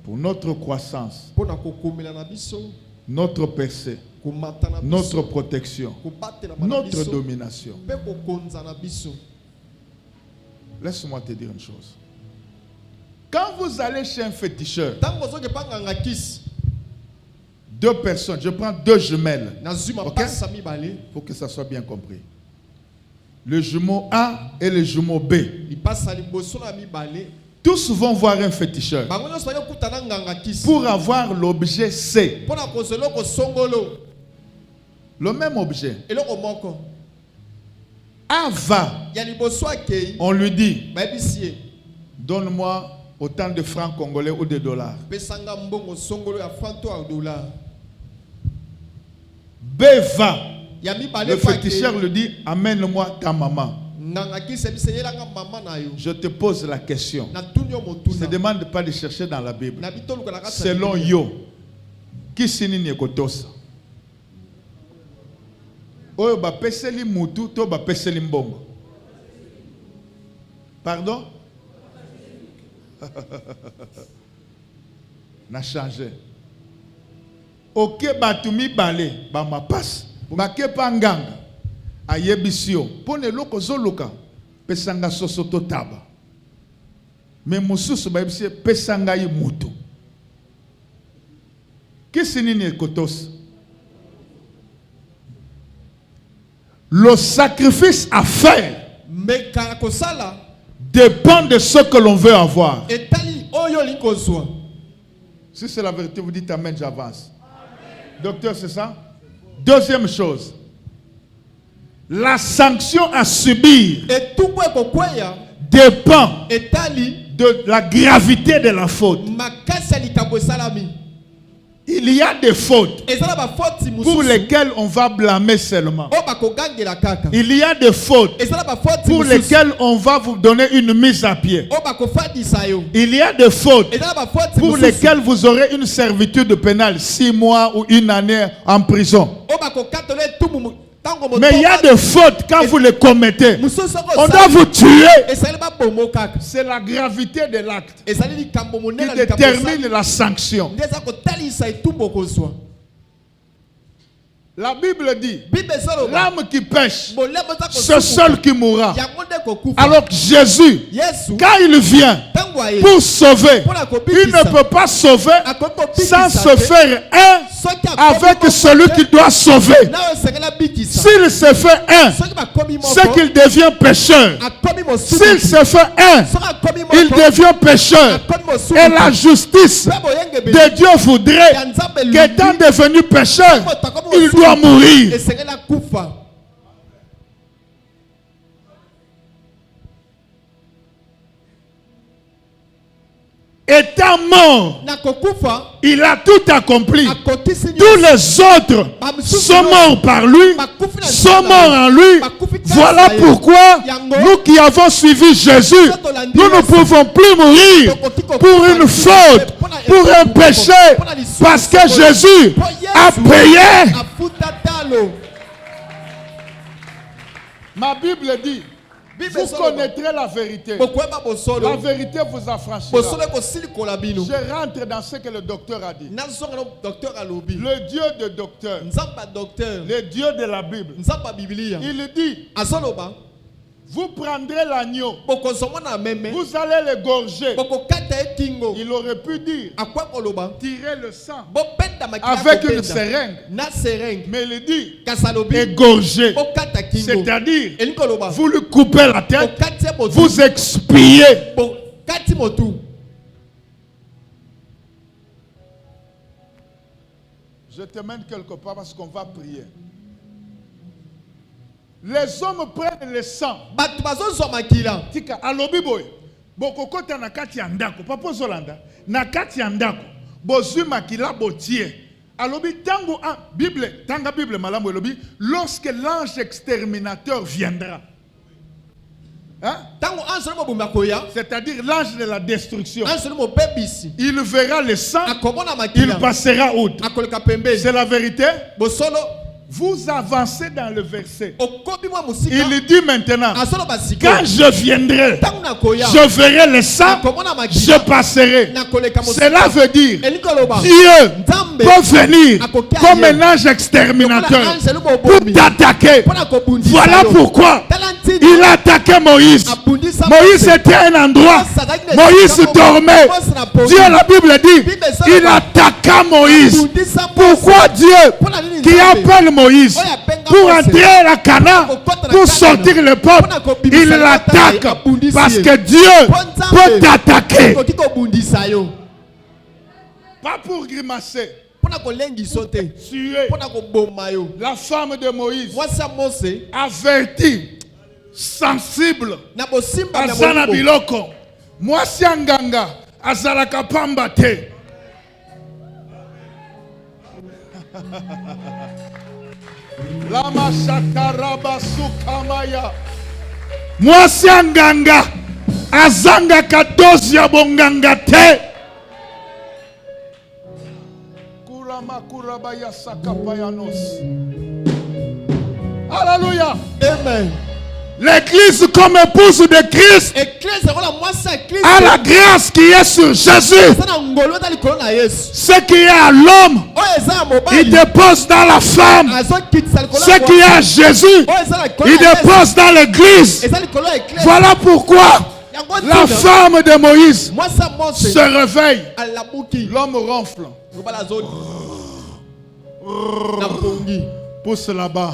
Pour notre croissance, notre percée, notre protection, notre domination. Laisse-moi te dire une chose. Quand vous allez chez un féticheur, deux personnes, je prends deux jumelles, okay? Pour que ça soit bien compris. Le jumeau A et le jumeau B. Tous vont voir un féticheur pour avoir l'objet C. Le même objet. A va. On lui dit, donne-moi autant de francs congolais ou de dollars. B va. Le féticheur lui dit, amène-moi ta maman. Je te pose la question. Ne demande pas de chercher dans la Bible. Selon Yo, qui signe kotosa? Oyo ba peseli mutu to ba peseli mbongo. Pardon? N'a changé. Ok batumi bale ba mapas. Ba ke panganga. Ayebisio pone loko zoluka pesanga sosoto taba me mususu baibisi pesanga yi mutu kisi nini ekotos. Le sacrifice à faire dépend de ce que l'on veut avoir. Si c'est la vérité, vous dites amen, j'avance. Docteur, c'est ça? Deuxième chose, la sanction à subir dépend etali de la gravité de la faute. makasi ya likambo esalami. Il y a des fautes Ezala ba faute pour mosusu lesquelles on va blâmer seulement. o bakogangela kaka. Il y a des fautes Ezala ba faute pour mosusu lesquelles on va vous donner une mise à pied. o bakofadisa yo. Il y a des fautes Ezala ba faute pour mosusu lesquelles vous aurez une servitude pénale, 6 mois ou 1 année en prison. o bakokatole tumu tango moto. Mais il y a des fautes quand vous les commettez. mosusu On doit vous tuer. Ezali ba bomo kaka. C'est la gravité de l'acte Ezali likambo qui monene détermine la sanction. ndeza kotalisa etumbu okozwa. La Bible dit, Bible ezoloba l'âme qui pêche, molemo za c'est seul qui mourra. yango nde kokufa. Alors que Jésus, Yesu quand il vient tango aye pour sauver, mpona il ne kobikisa peut pas sauver akokobikisa sans se faire un soki akomi avec moko celui te, qui doit sauver. nawe osengela bikisa. S'il se fait un, Soki bakomi moko c'est qu'il devient pécheur. akomi mosusu. S'il se fait un, Soki akomi moko il devient pécheur. akomi mosusu. Et la justice Mpe boyengebeli de Dieu voudrait ya Nzambe qu'étant elingi, devenu pécheur, moto akomi il mosusu, doit mourir. esengeli akufa. Étant mort, Na kokufa il a tout accompli. akokisi Tous nyonso. les autres sont morts par lui, sont morts en lui. Voilà pourquoi nous qui avons suivi Jésus, nous ne pouvons plus mourir pour une faute, pour un péché, parce que Jésus a payé. afuta talo. Ma Bible dit, Bible vous ezoloba connaîtrez la vérité. bokoyeba La bosolo vérité vous affranchira. bosolo ekosilikola bino. Je rentre dans ce que le docteur a dit. nazonga no docteur alobi Le Dieu de docteur, nzamba docteur le Dieu de la Bible, nzamba biblia il dit, azoloba vous prendrez l'agneau, bokozonga na meme vous allez l'égorger. bokokata ekingo Il aurait pu dire, akwa koloba tirer le sang bopenda makila avec une kopenda. seringue. na seringue Mais il dit, kasi alobi égorger. bokata kingo C'est-à-dire, elingi koloba vous lui coupez la tête, bokati ye motu vous expiez. bokati motu. Je te mène quelque part parce qu'on va prier. Les hommes prennent le sang. bato bazozwa makila Tika alobi boy. Bokokota na kati ya ndako. Papa Zolanda. Na kati ya ndako. Bozwi makila botie. Alobi tango a Bible, tanga Bible malamu elobi lorsque l'ange exterminateur viendra. Hein? ntango anzoli mobumba koya C'est-à-dire l'ange de la destruction. anzoli mobebisi Il verra le sang, akomona il makila passera outre. akoleka pembeni C'est la vérité. bosolo Vous avancez dans le verset. okobi mwa mosika Il dit maintenant, azoloba quand sika je viendrai, ntango nakoya je verrai le sang, akomona je makila passerai. nakoleka Cela veut dire, elingi koloba Dieu nzambe peut venir akoki comme aye. un ange exterminateur Lokola anzeli pour mobomi t'attaquer. mpona kobundisa Voilà yo. pourquoi tala ntina il a attaqué Moïse. abundisa Moïse Mose. était à un endroit. Moïse dormait. Dieu, la Bible dit, il attaqua Moïse. abundisa Mose. Pourquoi Dieu Mpona nini qui Nzambe? appelle Moïse Oyo apenga pour Mose. entrer à Canaan, pour sortir le peuple, il l'attaque parce que Dieu peut t'attaquer. okoki kobundisa yo Pas pour grimacer, mpona kolengisa yo te tuer. mpona koboma yo. La femme de Moïse mwasi ya Mose averti, sensible, na bosimba na azana bolingo biloko. Mwasi ya nganga azalaka pamba te. Lama shakaraba sukamaya. Mwasi ya nganga azangaka dozi ya bonganga te. Kurama kuraba ya sakapayanos. Alléluia. amen. L'église comme épouse de Christ Église ekola mwasi ya Kristo a la grâce qui est sur Jésus. eza na ngolu eza likolo na Yesu Ce qui est à l'homme, oyo eza ya il mobali dépose dans la femme. azokitisa likolo Ce qui est à Jésus, oyo eza na likolo il ya Yesu dépose dans l'église. eza likolo ya Église. Voilà pourquoi Yango la ntina, femme de Moïse mwasi ya Mose se réveille. alamuki L'homme ronfle, lobala azoli na pongi pousse là-bas.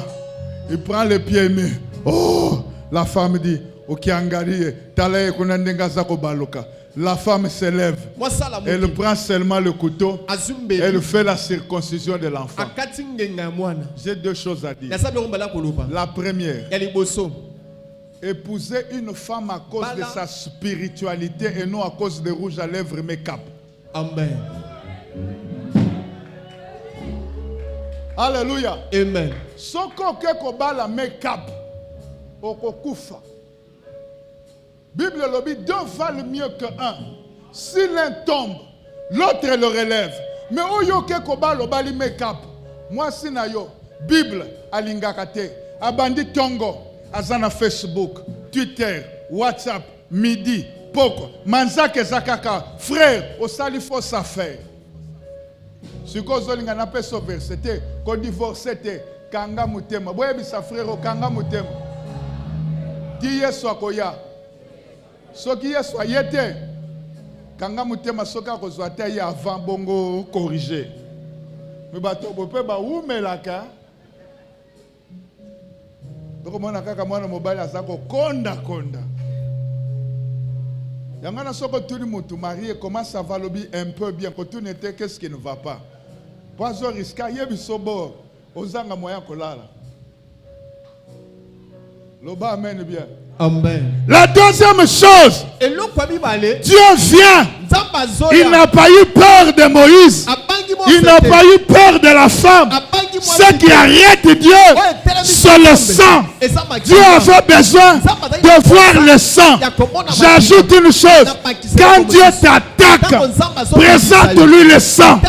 Il prend les pieds aimés. Oh, la femme dit, Okiangarie, talaye kunandenga zako baloka. La femme se lève. mwasi Elle alamuki prend seulement le couteau. azwi Elle mbeli fait la circoncision de l'enfant. akati ngenga ya mwana J'ai deux choses à dire. nasabi eloko mbala koloba La première, ya liboso Épouser une femme à cause de sa spiritualité et non à cause des rouges à lèvres et make-up. Amen. Alléluia. Amen. Soko ke kobala make-up okokufa. Bible lobby, 2 valent mieux que 1. Si l'un tombe, l'autre le relève. Mais oyo ke kobala obali make-up. Moi si na yo, Bible alingaka te. Abandi tongo, azana Facebook, Twitter, WhatsApp, midi, poko, manzake zakaka, frère, osali fausse affaire. Si vous avez un peu de verset, qu'on divorce, kanga mutema. Boye bisa frère, kanga mutema. Qui est soit koya. Ce qui est soit yete. Kanga mutema soka kozwata ya avant bongo corriger. Mais bato bope ba umelaka. Donc mona kaka mwana mobile azako konda. Yangana soko tuni mutu marié commence à valoir un peu bien quand tout n'était qu'est-ce qui ne va pas. Poison risque yebi sobo ozanga moyen kolala. Loba amen bien. Amen. La deuxième chose, Dieu vient. Il n'a pas eu peur de Moïse. Il n'a pas eu peur de la femme. Ce qui arrête Dieu, c'est le sang. Dieu avait besoin de voir le sang. J'ajoute une chose. Quand Dieu t'attaque, présente-lui le sang.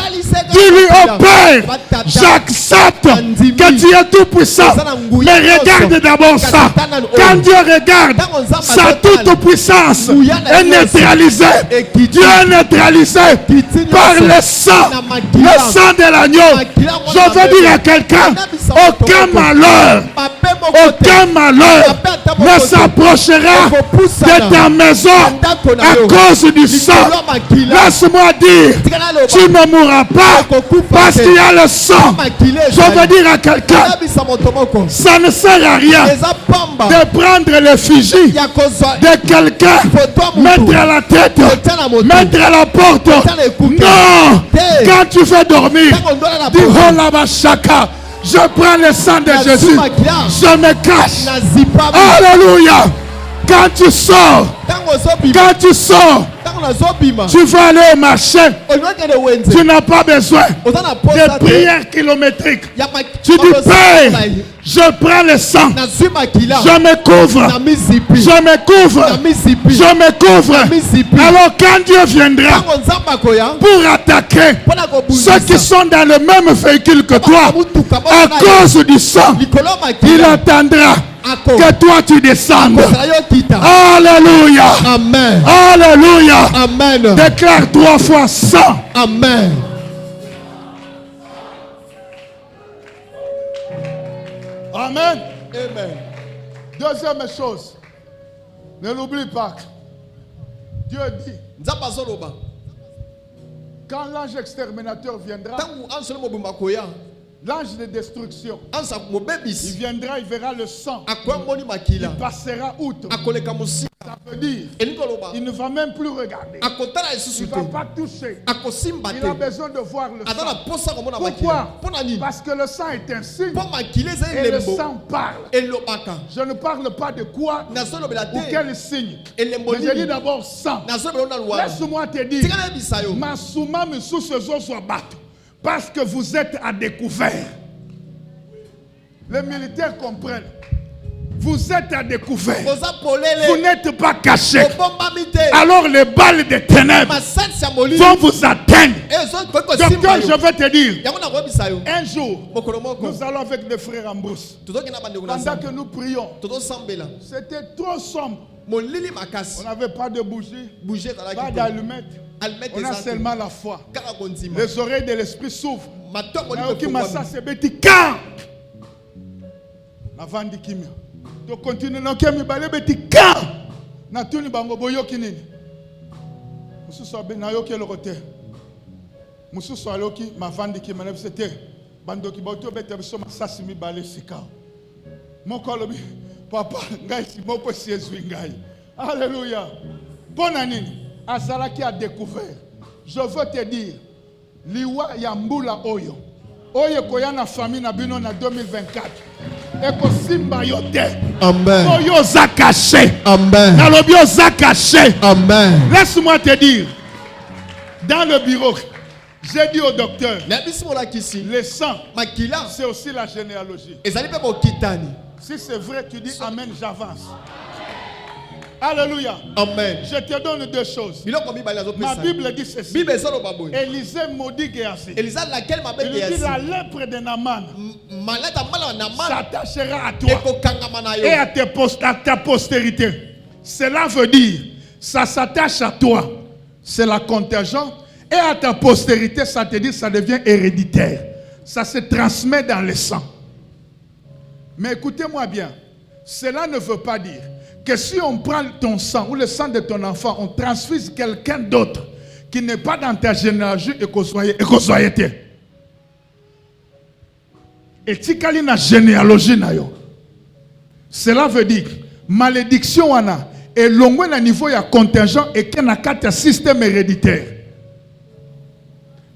Dis-lui au Père, j'accepte que tu es tout puissant. Mais regarde d'abord ça. Quand Dieu regarde, sa toute puissance est neutralisée. Dieu est neutralisé par le sang de l'agneau. Je veux dire à quelqu'un, aucun malheur ne s'approchera de ta maison à cause du sang. Laisse-moi dire, tu ne mourras pas parce qu'il y a le sang. Je veux dire à quelqu'un, ça ne sert à rien de prendre l'effigie de quelqu'un, mettre à la tête, mettre à la porte. Non, quand tu fais dormir, dis oh là-bas chaka. Je prends le sang de Jésus, je me cache. Alléluia. Quand tu sors, tu vas aller au marché. Tu n'as pas besoin de prières kilométriques. Tu dis Père, je prends le sang. Je me couvre. Alors quand Dieu viendra pour attaquer ceux qui sont dans le même véhicule que toi, à cause du sang, il attendra que toi tu descendes. Alléluia. Amen. Alléluia. Amen. Déclare 3 fois sang. Amen. Amen. Amen. Deuxième chose, ne l'oublie pas. Dieu dit, quand l'ange exterminateur viendra, l'ange de destruction, il viendra, il verra le sang, il passera outre. Ça veut dire, il ne va même plus regarder. Il ne va pas toucher. Il a besoin de voir le sang. Pourquoi? Parce que le sang est un signe. Et le sang parle. Je ne parle pas de quoi ou quel signe. Mais je dis d'abord sang. Laisse-moi te dire, Masuma Misusezo soit battu. Parce que vous êtes à découvert. Les militaires comprennent. Vous êtes à découvert. Vous n'êtes pas caché. Alors les balles des ténèbres vont vous atteindre. Docteur, je vais te dire, un jour, nous allons avec des frères en brousse. Pendant que nous prions, c'était trop sombre. On n'avait pas de bougie, pas d'allumettes. On a seulement la foi. Les oreilles de l'esprit s'ouvrent. To continue na kemi balebeti ka na tuni bango boyoki nini mususu abe na yoki lokote mususu aloki mavandi ki manefsete bandoki bato bete biso masasi mi bale sika moko lobi papa ngai si moko si ezwi ngai. Alléluia. Bona nini azalaki a découvert. Je veux te dire liwa ya mbula oyo koya na famille na bino na 2024. ekosimba yo te. Amen. Oyo za caché. Amen. Nalobi oza caché. Amen. Laisse-moi te dire, dans le bureau, j'ai dit au docteur, le sang, c'est aussi la généalogie. Si c'est vrai, tu dis Amen, j'avance. Alléluia. Amen. Je te donne deux choses. Ma Bible dit ceci. Élisée maudit Géasi. Il dit la lèpre de Naaman s'attachera à toi et à ta postérité. Cela veut dire, ça s'attache à toi. C'est la contingent. Et à ta postérité, ça te dit, ça devient héréditaire. Ça se transmet dans le sang. Mais écoutez-moi bien. Cela ne veut pas dire que si on prend ton sang ou le sang de ton enfant, on transfuse quelqu'un d'autre qui n'est pas dans ta généalogie et qu'on soit été. Et si tu na généalogie na yo, cela veut dire malédiction wana et longue na niveau ya contingent et qu'il na un système héréditaire.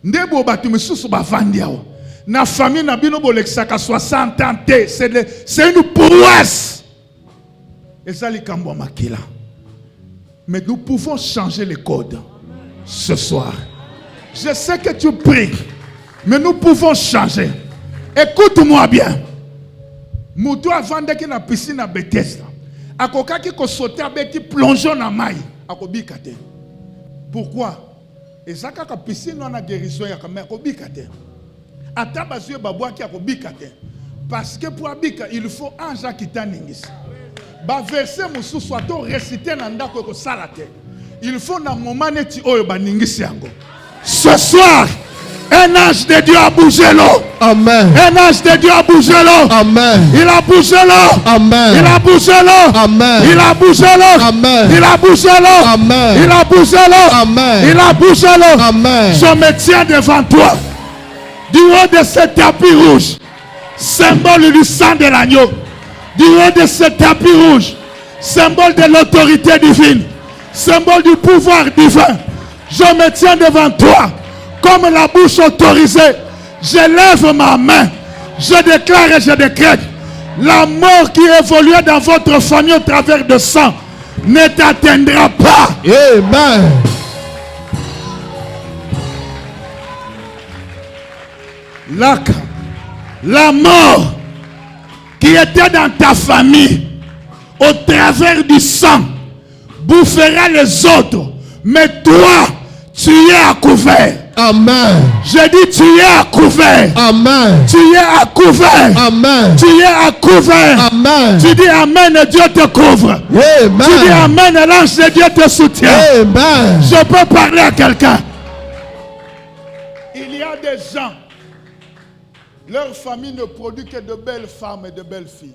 Ndebo batu misusu bavandi awa. Na famille na bino bolexaka 60 ans, c'est une prouesse. Et ça, les Kambo Makila. Mais nous pouvons changer les codes ce soir. Je sais que tu pries, mais nous pouvons changer. Écoute-moi bien. Moutou avant de na piscine à Bethesda. Akoka ki ko sauter abeti plongeon na mai. Akobika te. Pourquoi? Et ça ka piscine on a guérison ya kama akobika te. Ata bazue babwa ki akobika te. Parce que pour abika, il faut anja kitaningis. Ba verset musu soit to réciter na ndako ko salate. Il faut na moment neti oyo baningisi yango. Ce soir, un ange de Dieu a bougé l'eau. Amen. Un ange de Dieu a bougé l'eau. Amen. Il a bougé l'eau. Amen. Il a bougé l'eau. Amen. Il a bougé l'eau. Amen. Il a bougé l'eau. Amen. Il a bougé l'eau. Amen. Il a bougé l'eau. Amen. Je me tiens devant toi. Du haut de ce tapis rouge, symbole du sang de l'agneau. Du haut de ce tapis rouge, symbole de l'autorité divine, symbole du pouvoir divin. Je me tiens devant toi, comme la bouche autorisée. Je lève ma main. Je déclare et je décrète. La mort qui évolue dans votre famille au travers de sang ne t'atteindra pas. Amen. La mort qui était dans ta famille au travers du sang bouffera les autres, mais toi tu es à couvert. Amen. Je dis tu es à couvert. Amen. Tu es à couvert. Amen. Tu es à couvert. Amen. Tu dis amen et Dieu te couvre. Amen. Tu dis amen et l'ange de Dieu te soutient. Amen. Je peux parler à quelqu'un. Il y a des gens, leur famille ne produit que de belles femmes et de belles filles.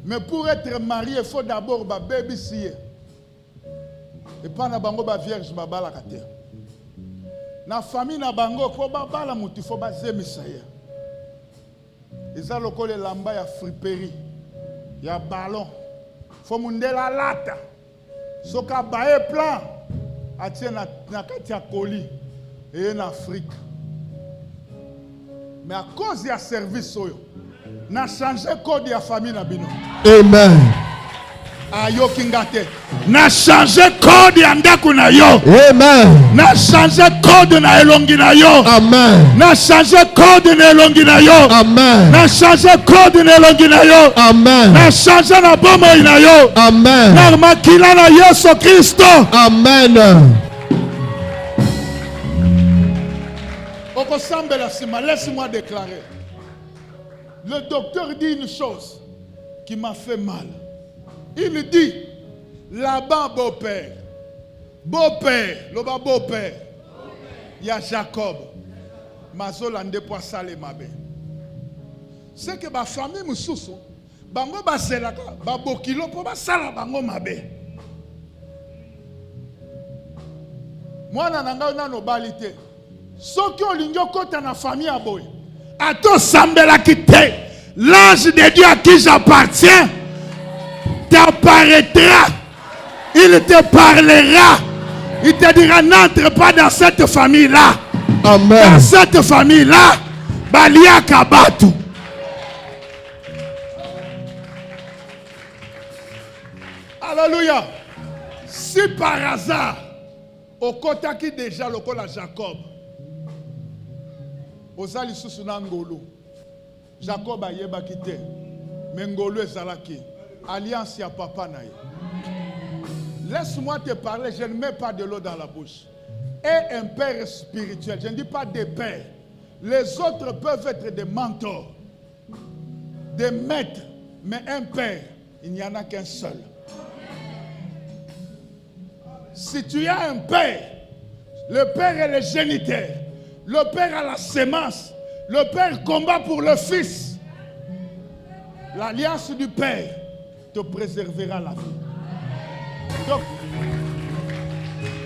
Mais pour être marié, il faut d'abord ba baby siye. Et pas na bango ba vierge ba bala kate. Na famille na bango ko ba bala mutu faut ba zemisa ye. Eza lokole lamba ya friperie. Ya ballon. Faut mundela lata. Soka bae plan. Atie na kati ya colis et en Afrique. Mais à cause de service, n'a changé le code de la famille. Amen. N'a changé le code de Andaku na yo. Amen. N'a changé le code na elongi na yo. Amen. N'a changé le code na elongi na yo. Amen. N'a changé le code na elongi na yo. Amen. N'a changé na bombe na yo. Amen. N'a makila na Yesu Christo. Amen. Laisse-moi déclarer. Le docteur dit une chose qui m'a fait mal. Il dit, là-bas, beau-père, beau-père, il y a Jacob, Mazolande Poissale Mabe. C'est que ma famille me sousse, bango baselaka, babokilo po basala bango mabe. Moi nananga nano balite. Soki olingo kota na famille aboy. Ato sambela kite. L'ange de Dieu à qui j'appartiens t'apparaîtra. Il te parlera. Il te dira n'entre pas dans cette famille-là. Amen. Dans cette famille-là, balia kabatu. Alléluia. Si par hasard, au kotaki déjà le col à Jacob, aux alisous n'angolo, Jacob a yeba quitté, mais ngolo ezalaki, alliance ya papa naï. Laisse-moi te parler, je ne mets pas de l'eau dans la bouche. Et un père spirituel, je ne dis pas des pères. Les autres peuvent être des mentors, des maîtres, mais un père, il n'y en a qu'un seul. Si tu as un père, le père est le géniteur, le père a la sémence, le père combat pour le fils. L'alliance du père te préservera la vie. Donc,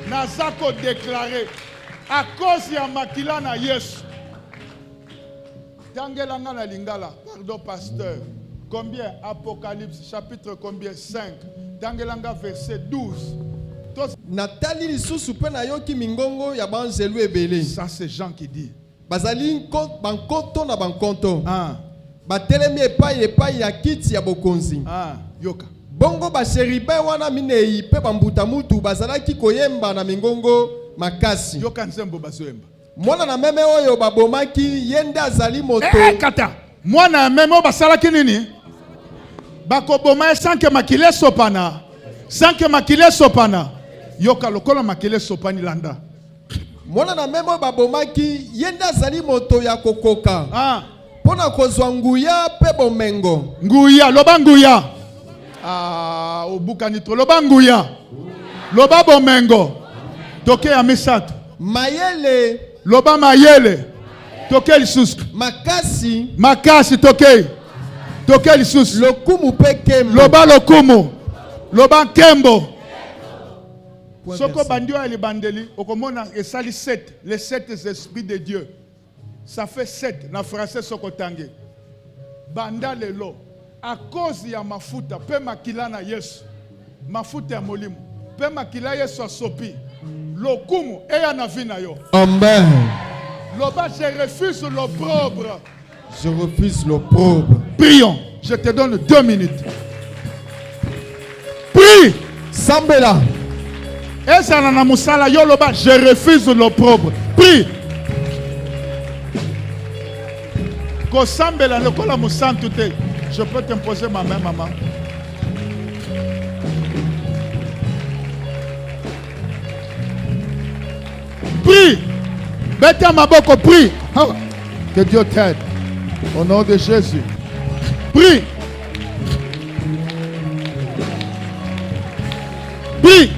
Nazako déclaré, à cause de Makila na Yesu, Tangelanga na Lingala, pardon pasteur, combien? Apocalypse, chapitre combien? 5. Tangelanga verset 12. Natali lisusu pe na yoki mingongo ya banzelu ebele. Ça c'est Jean qui dit. Bazali bankoto na bankonto. Ah. Batelemi epai ya kiti ya bokonzi. Ah, yoka. Bongo basheribe wana minei pe bambuta mutu bazalaki koyemba na mingongo makasi. Yoka nzembo bazoyemba. Mwana na meme oyo babomaki yende azali moto. Kata. Mwana na meme oyo basalaki nini? Bakoboma sanke makile sopana. Sanke makile sopana. Yoka lokola makile sopani landa. Mwana na meme oyo babomaki yende azali moto ya kokoka. Ah. Pona kozwa nguya pe bomengo. Nguya, loba nguya. Ah, obukanitro loba nguya. Loba bomengo. Toke ya misato. Mayele. Loba mayele. Toke lisusu. Makasi. Makasi toke. Toke lisusu. Lokumu pe kembo. Loba lokumu. Loba kembo. Soko bandio ya libandeli. Okomona esali 7. Les 7 esprits de Dieu. Ça fait 7 na français soko tangue. Banda lelo. À cause ya mafuta. Pe makila na Yesu. Mafuta ya molimo. Pe makila Yesu asopi. Lokumu. Eya na vina yo. Amen. Loba, je refuse l'opprobre. Je refuse l'opprobre. Prions. Je te donne 2 minutes. Prie. Sambela. Eza na musala yo loba, je refuse l'opprobre. Prie. Ko sambela lokola musantu te. Je peux t'imposer ma main, maman. Prie. Bête à ma boko, prie. Que Dieu t'aide. Au nom de Jésus. Prie. Prie.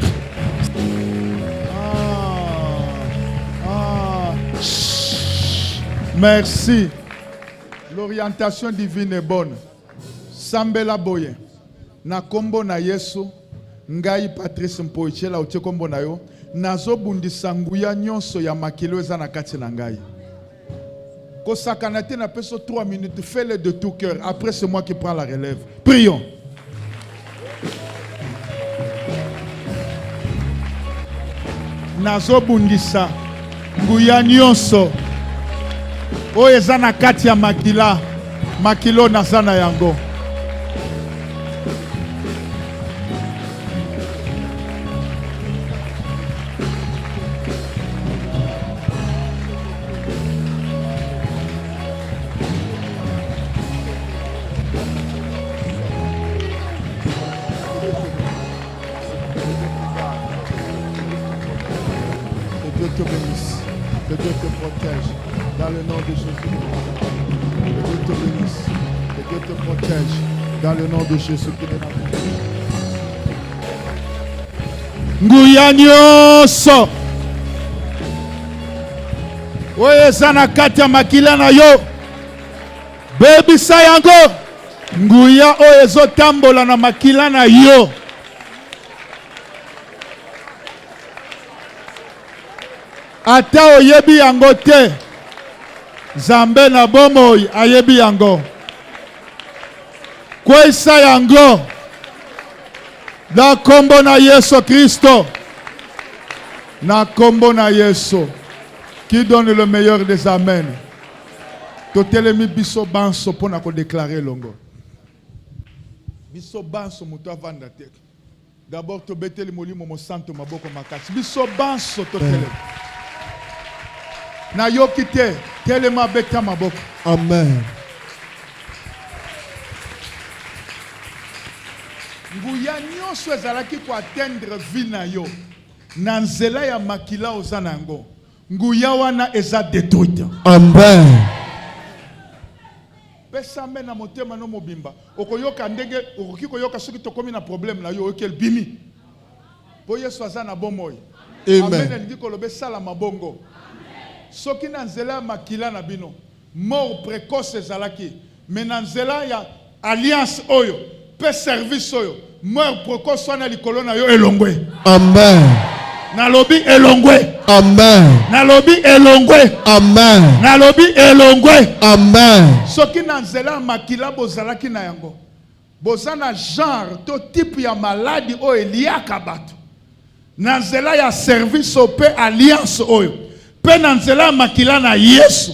Merci. L'orientation divine est bonne. Sambela boye. Na kombo na Yesu. Ngai Patrice Mpoichela uche kombo na yo. Nazo bundisa nguya nyonso ya makilo eza na kati na ngai. Kosakana te na peso 3 minutes. Fais-le de tout cœur. Après c'est moi qui prends la relève. Prions. Nazo bundisa nguya nyonso oyo eza na kati ya makila. Makilo naza na yango. Que Dieu te bénisse. Que Dieu te protège. Dans le nom de Jésus. Que Dieu te bénisse. Que Dieu te protège. Dans le nom de Jésus. Nguya nyonso oyo eza na kati ya makila na yo bebisa yango. Nguya oyo ezotambola na makila na yo ata oyebi yango te, Nzambe na bomoi ayebi yango. Kwesa yango na kombo na Yesu Kristo. Na kombo na Yesu qui donne le meilleur des amen. Totelemi biso banso pona ko déclarer longo. Biso banso muto avanda te. D'abord, tu bete le molimo mo santo maboko makasi. Biso banso to tele. Na yokite telema beta maboko. Amen. Nguya nyonso ezalaki ko atteindre vie na yo. Na nzela ya makila ozana yango. Nguya wana eza détruite. Amen. Pesa me na motema no mobimba. Okoyoka ndenge okoki koyoka soki tokomi na problème na yo okel bimi. Po Yesu azana bomoy. Amen. Amen ndi kolobe sala mabongo. Soki na nzela ya makila na bino. Mort précoce ezalaki. Mais na nzela ya alliance oyo. Pe service oyo. Mort précoce wana likolo na yo elongwe. Amen. Nalobi elongwe. Amen. Nalobi elongwe. Amen. Nalobi elongwe. Amen. Soki na nzela makila bozalaki na yango. Bozana genre to type ya maladie oyo eliaka bato. Na nzela ya service ope alliance oyo. Pe na nzela makila na Yesu.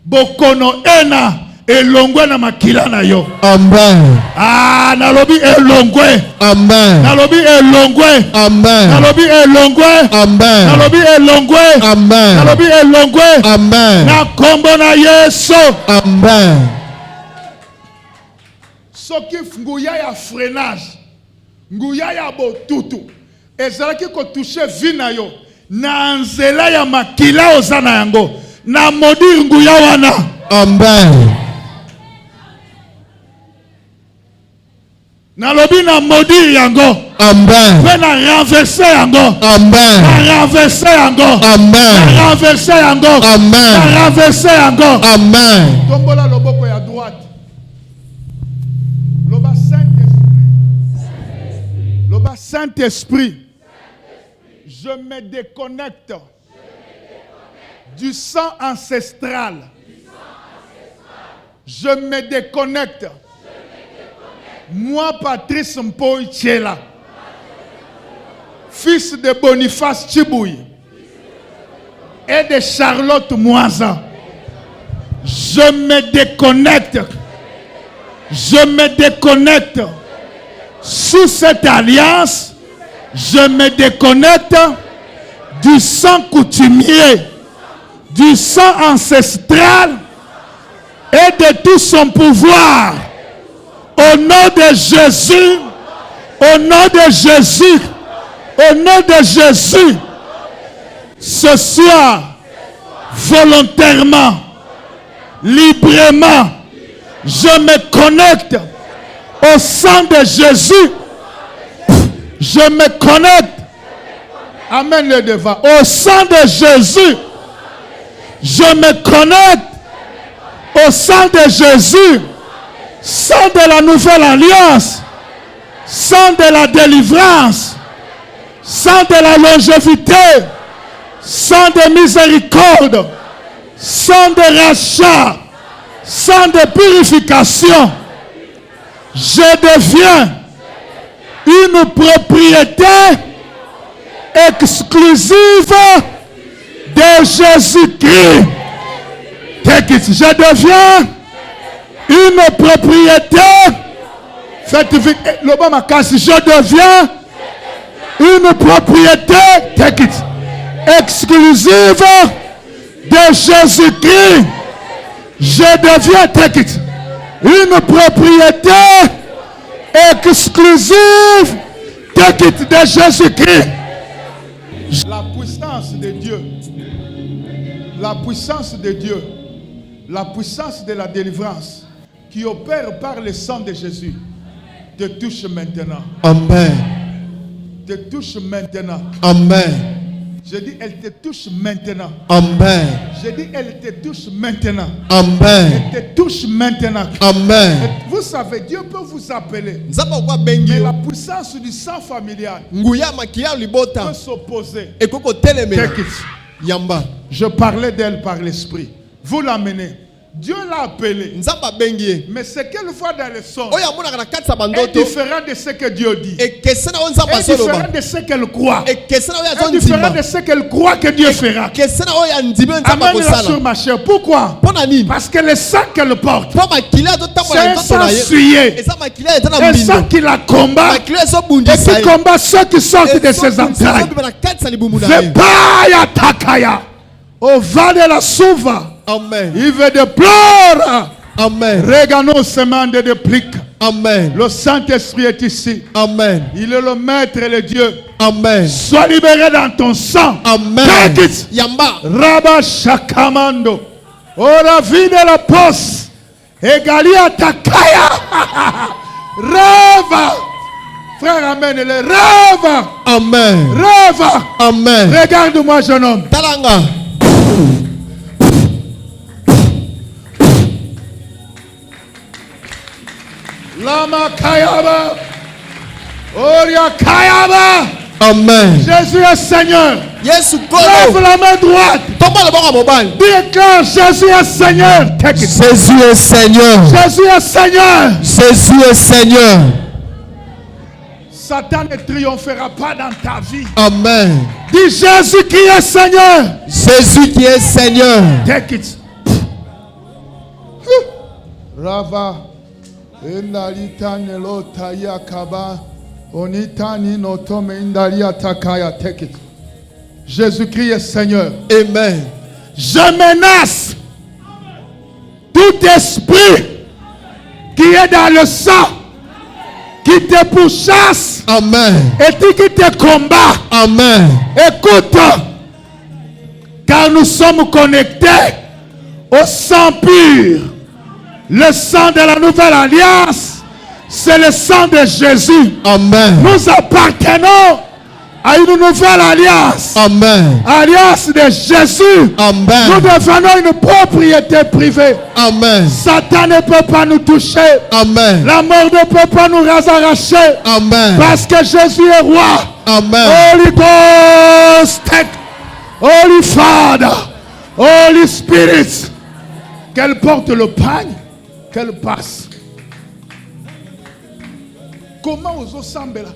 Bokono ena elongwe na makila na yo. Amen. Ah, nalobi elongwe. Amen. Nalobi elongwe. Amen. Nalobi elongwe. Amen. Nalobi elongwe. Amen. Nalobi elongwe. Amen. Na kombo na Yesu. Amen. Soki nguya ya freinage, nguya ya botutu, ezalaki ko toucher vie na yo, na nzela ya makila ozana yango, na modir nguya wana. Amen. Nalobi na modir yango. Amen. Pe na renverser yango. Amen. Na renverser yango. Amen. Na renverser yango. Amen. Na renverser yango. Amen. Tombola loboko ya droite. Loba Saint-Esprit. Loba Saint-Esprit. Je me déconnecte du sang ancestral. Je me déconnecte. Moi, Patrice Mpoy Tchela, fils de Boniface Tchibouy et de Charlotte Moisa, je me déconnecte. Je me déconnecte. Sous cette alliance, je me déconnecte du sang coutumier, du sang ancestral et de tout son pouvoir. Au nom de Jésus, au nom de Jésus, au nom de Jésus, ce soir, volontairement, librement, je me connecte au sang de Jésus. Je me connecte. Amen le devant. Au sang de Jésus. Je me connecte au sang de Jésus. Sang de la nouvelle alliance. Sang de la délivrance. Sang de la longévité. Sang de miséricorde. Sang de rachat. Sang de purification. Je deviens une propriété exclusive de Jésus-Christ. Je deviens une propriété. Faites vite. L'Obama casse. Je deviens une propriété exclusive de Jésus-Christ. Je deviens une propriété exclusive de Jésus-Christ. La puissance de Dieu, la puissance de Dieu, la puissance de la délivrance qui opère par le sang de Jésus te touche maintenant. Amen. Te touche maintenant. Amen. Je dis, elle te touche maintenant. Amen. Je dis, elle te touche maintenant. Amen. Elle te touche maintenant. Amen. Et vous savez, Dieu peut vous appeler. Nzapa kwa Mais bengi la puissance du sang familial nguya makia libota peut s'opposer. ekoko telemela Take it. yamba. Je parlais d'elle par l'esprit. Vous l'amenez. Dieu l'a appelé. nzamba bengi Mais ce qu'elle voit dans le son oyo amonaka na kati ya est bandoto différent de ce que Dieu dit. ekesena oyo nzamba Est différent azoloba de ce qu'elle croit. ekesena oyo Est différent azondima de ce qu'elle croit que Dieu fera. ekesena oyo andimi oyo nzamba Amène-la sur akosala ma chair. Pourquoi? mpo na nini Parce que le sang qu'elle porte, mpo makili c'est azotambola un nzoto sang na ye souillé. eza makili eza na Un sang mbindo qui la combat makili et ezobundisa qui combat ceux qui sortent de ses entrailles. ezobima na kati ya libumu na ye Vepaya takaya. Au vent de la souva. amen Il veut de pleurs. amen Regardons semaine de plique. amen Le Saint-Esprit est ici. amen Il est le maître et le Dieu. amen Sois libéré dans ton sang. amen Take it. yamba Rabba Shakamando. Ora vide la poste. Egalia takaya. Rêve. Frère, amène-le. Rêve. amen Rêve. amen Regarde-moi, jeune homme. talanga Lama Kayaba. Oria Kayaba. amen Jésus est Seigneur. yesu Lève kolo la main droite. tombola loboko ya mobali Déclare Jésus est Seigneur. Take it. jésus est seigneur Jésus est Seigneur. jésus est seigneur Satan ne triomphera pas dans ta vie. amen Dis Jésus qui est Seigneur. jésus qui est seigneur Take it. Rava. Enalitane lotaya kaba. Onitani notome indali atakaya. Take it. Jésus-Christ est Seigneur. amen Je menace tout esprit qui est dans le sang, qui te pourchasse amen et qui te combat. amen Écoute, car nous sommes connectés au sang pur. Le sang de la nouvelle alliance, c'est le sang de Jésus. amen Nous appartenons à une nouvelle alliance. amen Alliance de Jésus. Nous amen devenons une propriété privée. amen Satan ne peut pas nous toucher. amen La mort ne peut pas nous arracher. amen Parce que Jésus est roi. amen Holy Ghost, Holy Father, Holy Spirit. Qu'elle porte le pagne, qu'elle passe. Comment aux sambela?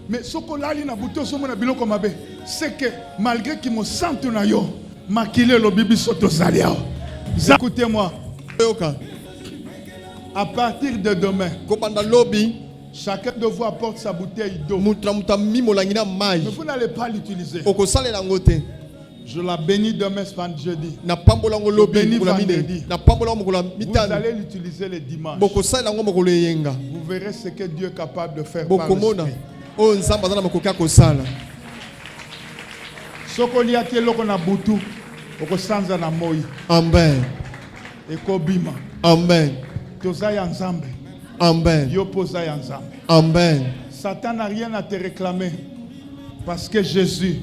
Mais ce qu'on a dit na bouton sur mon biloko mabe, c'est que malgré qu'il me sente na yo, makile lo bibi soto zaliao. Écoutez-moi, yoka à partir de demain, kobanda lobi chacun de vous apporte sa bouteille d'eau. mutu na mutu amemi molangi na Mais mai vous n'allez pas l'utiliser. okosalela yango te Je la bénis demain ce jeudi. na pambola yango lobi Béni mokolo ya vendredi. minei na pambola yango mokolo ya Vous mitano allez l'utiliser le dimanche. bokosalela yango mokolo eyenga Vous verrez ce que Dieu est capable de faire par bokomona l'esprit. oyo nzambe aza na makoki ya kosala Soko liaki eloko na butu, okosanza na moi, amen ekobima. amen Toza ya nzambe, amen yo poza ya nzambe. amen Satan n'a rien à te réclamer parce que Jésus,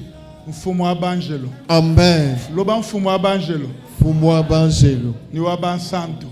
mfumo wa banjelo. amen Loba mfumo wa banjelo, fumwa banjelo ni wa bansantu.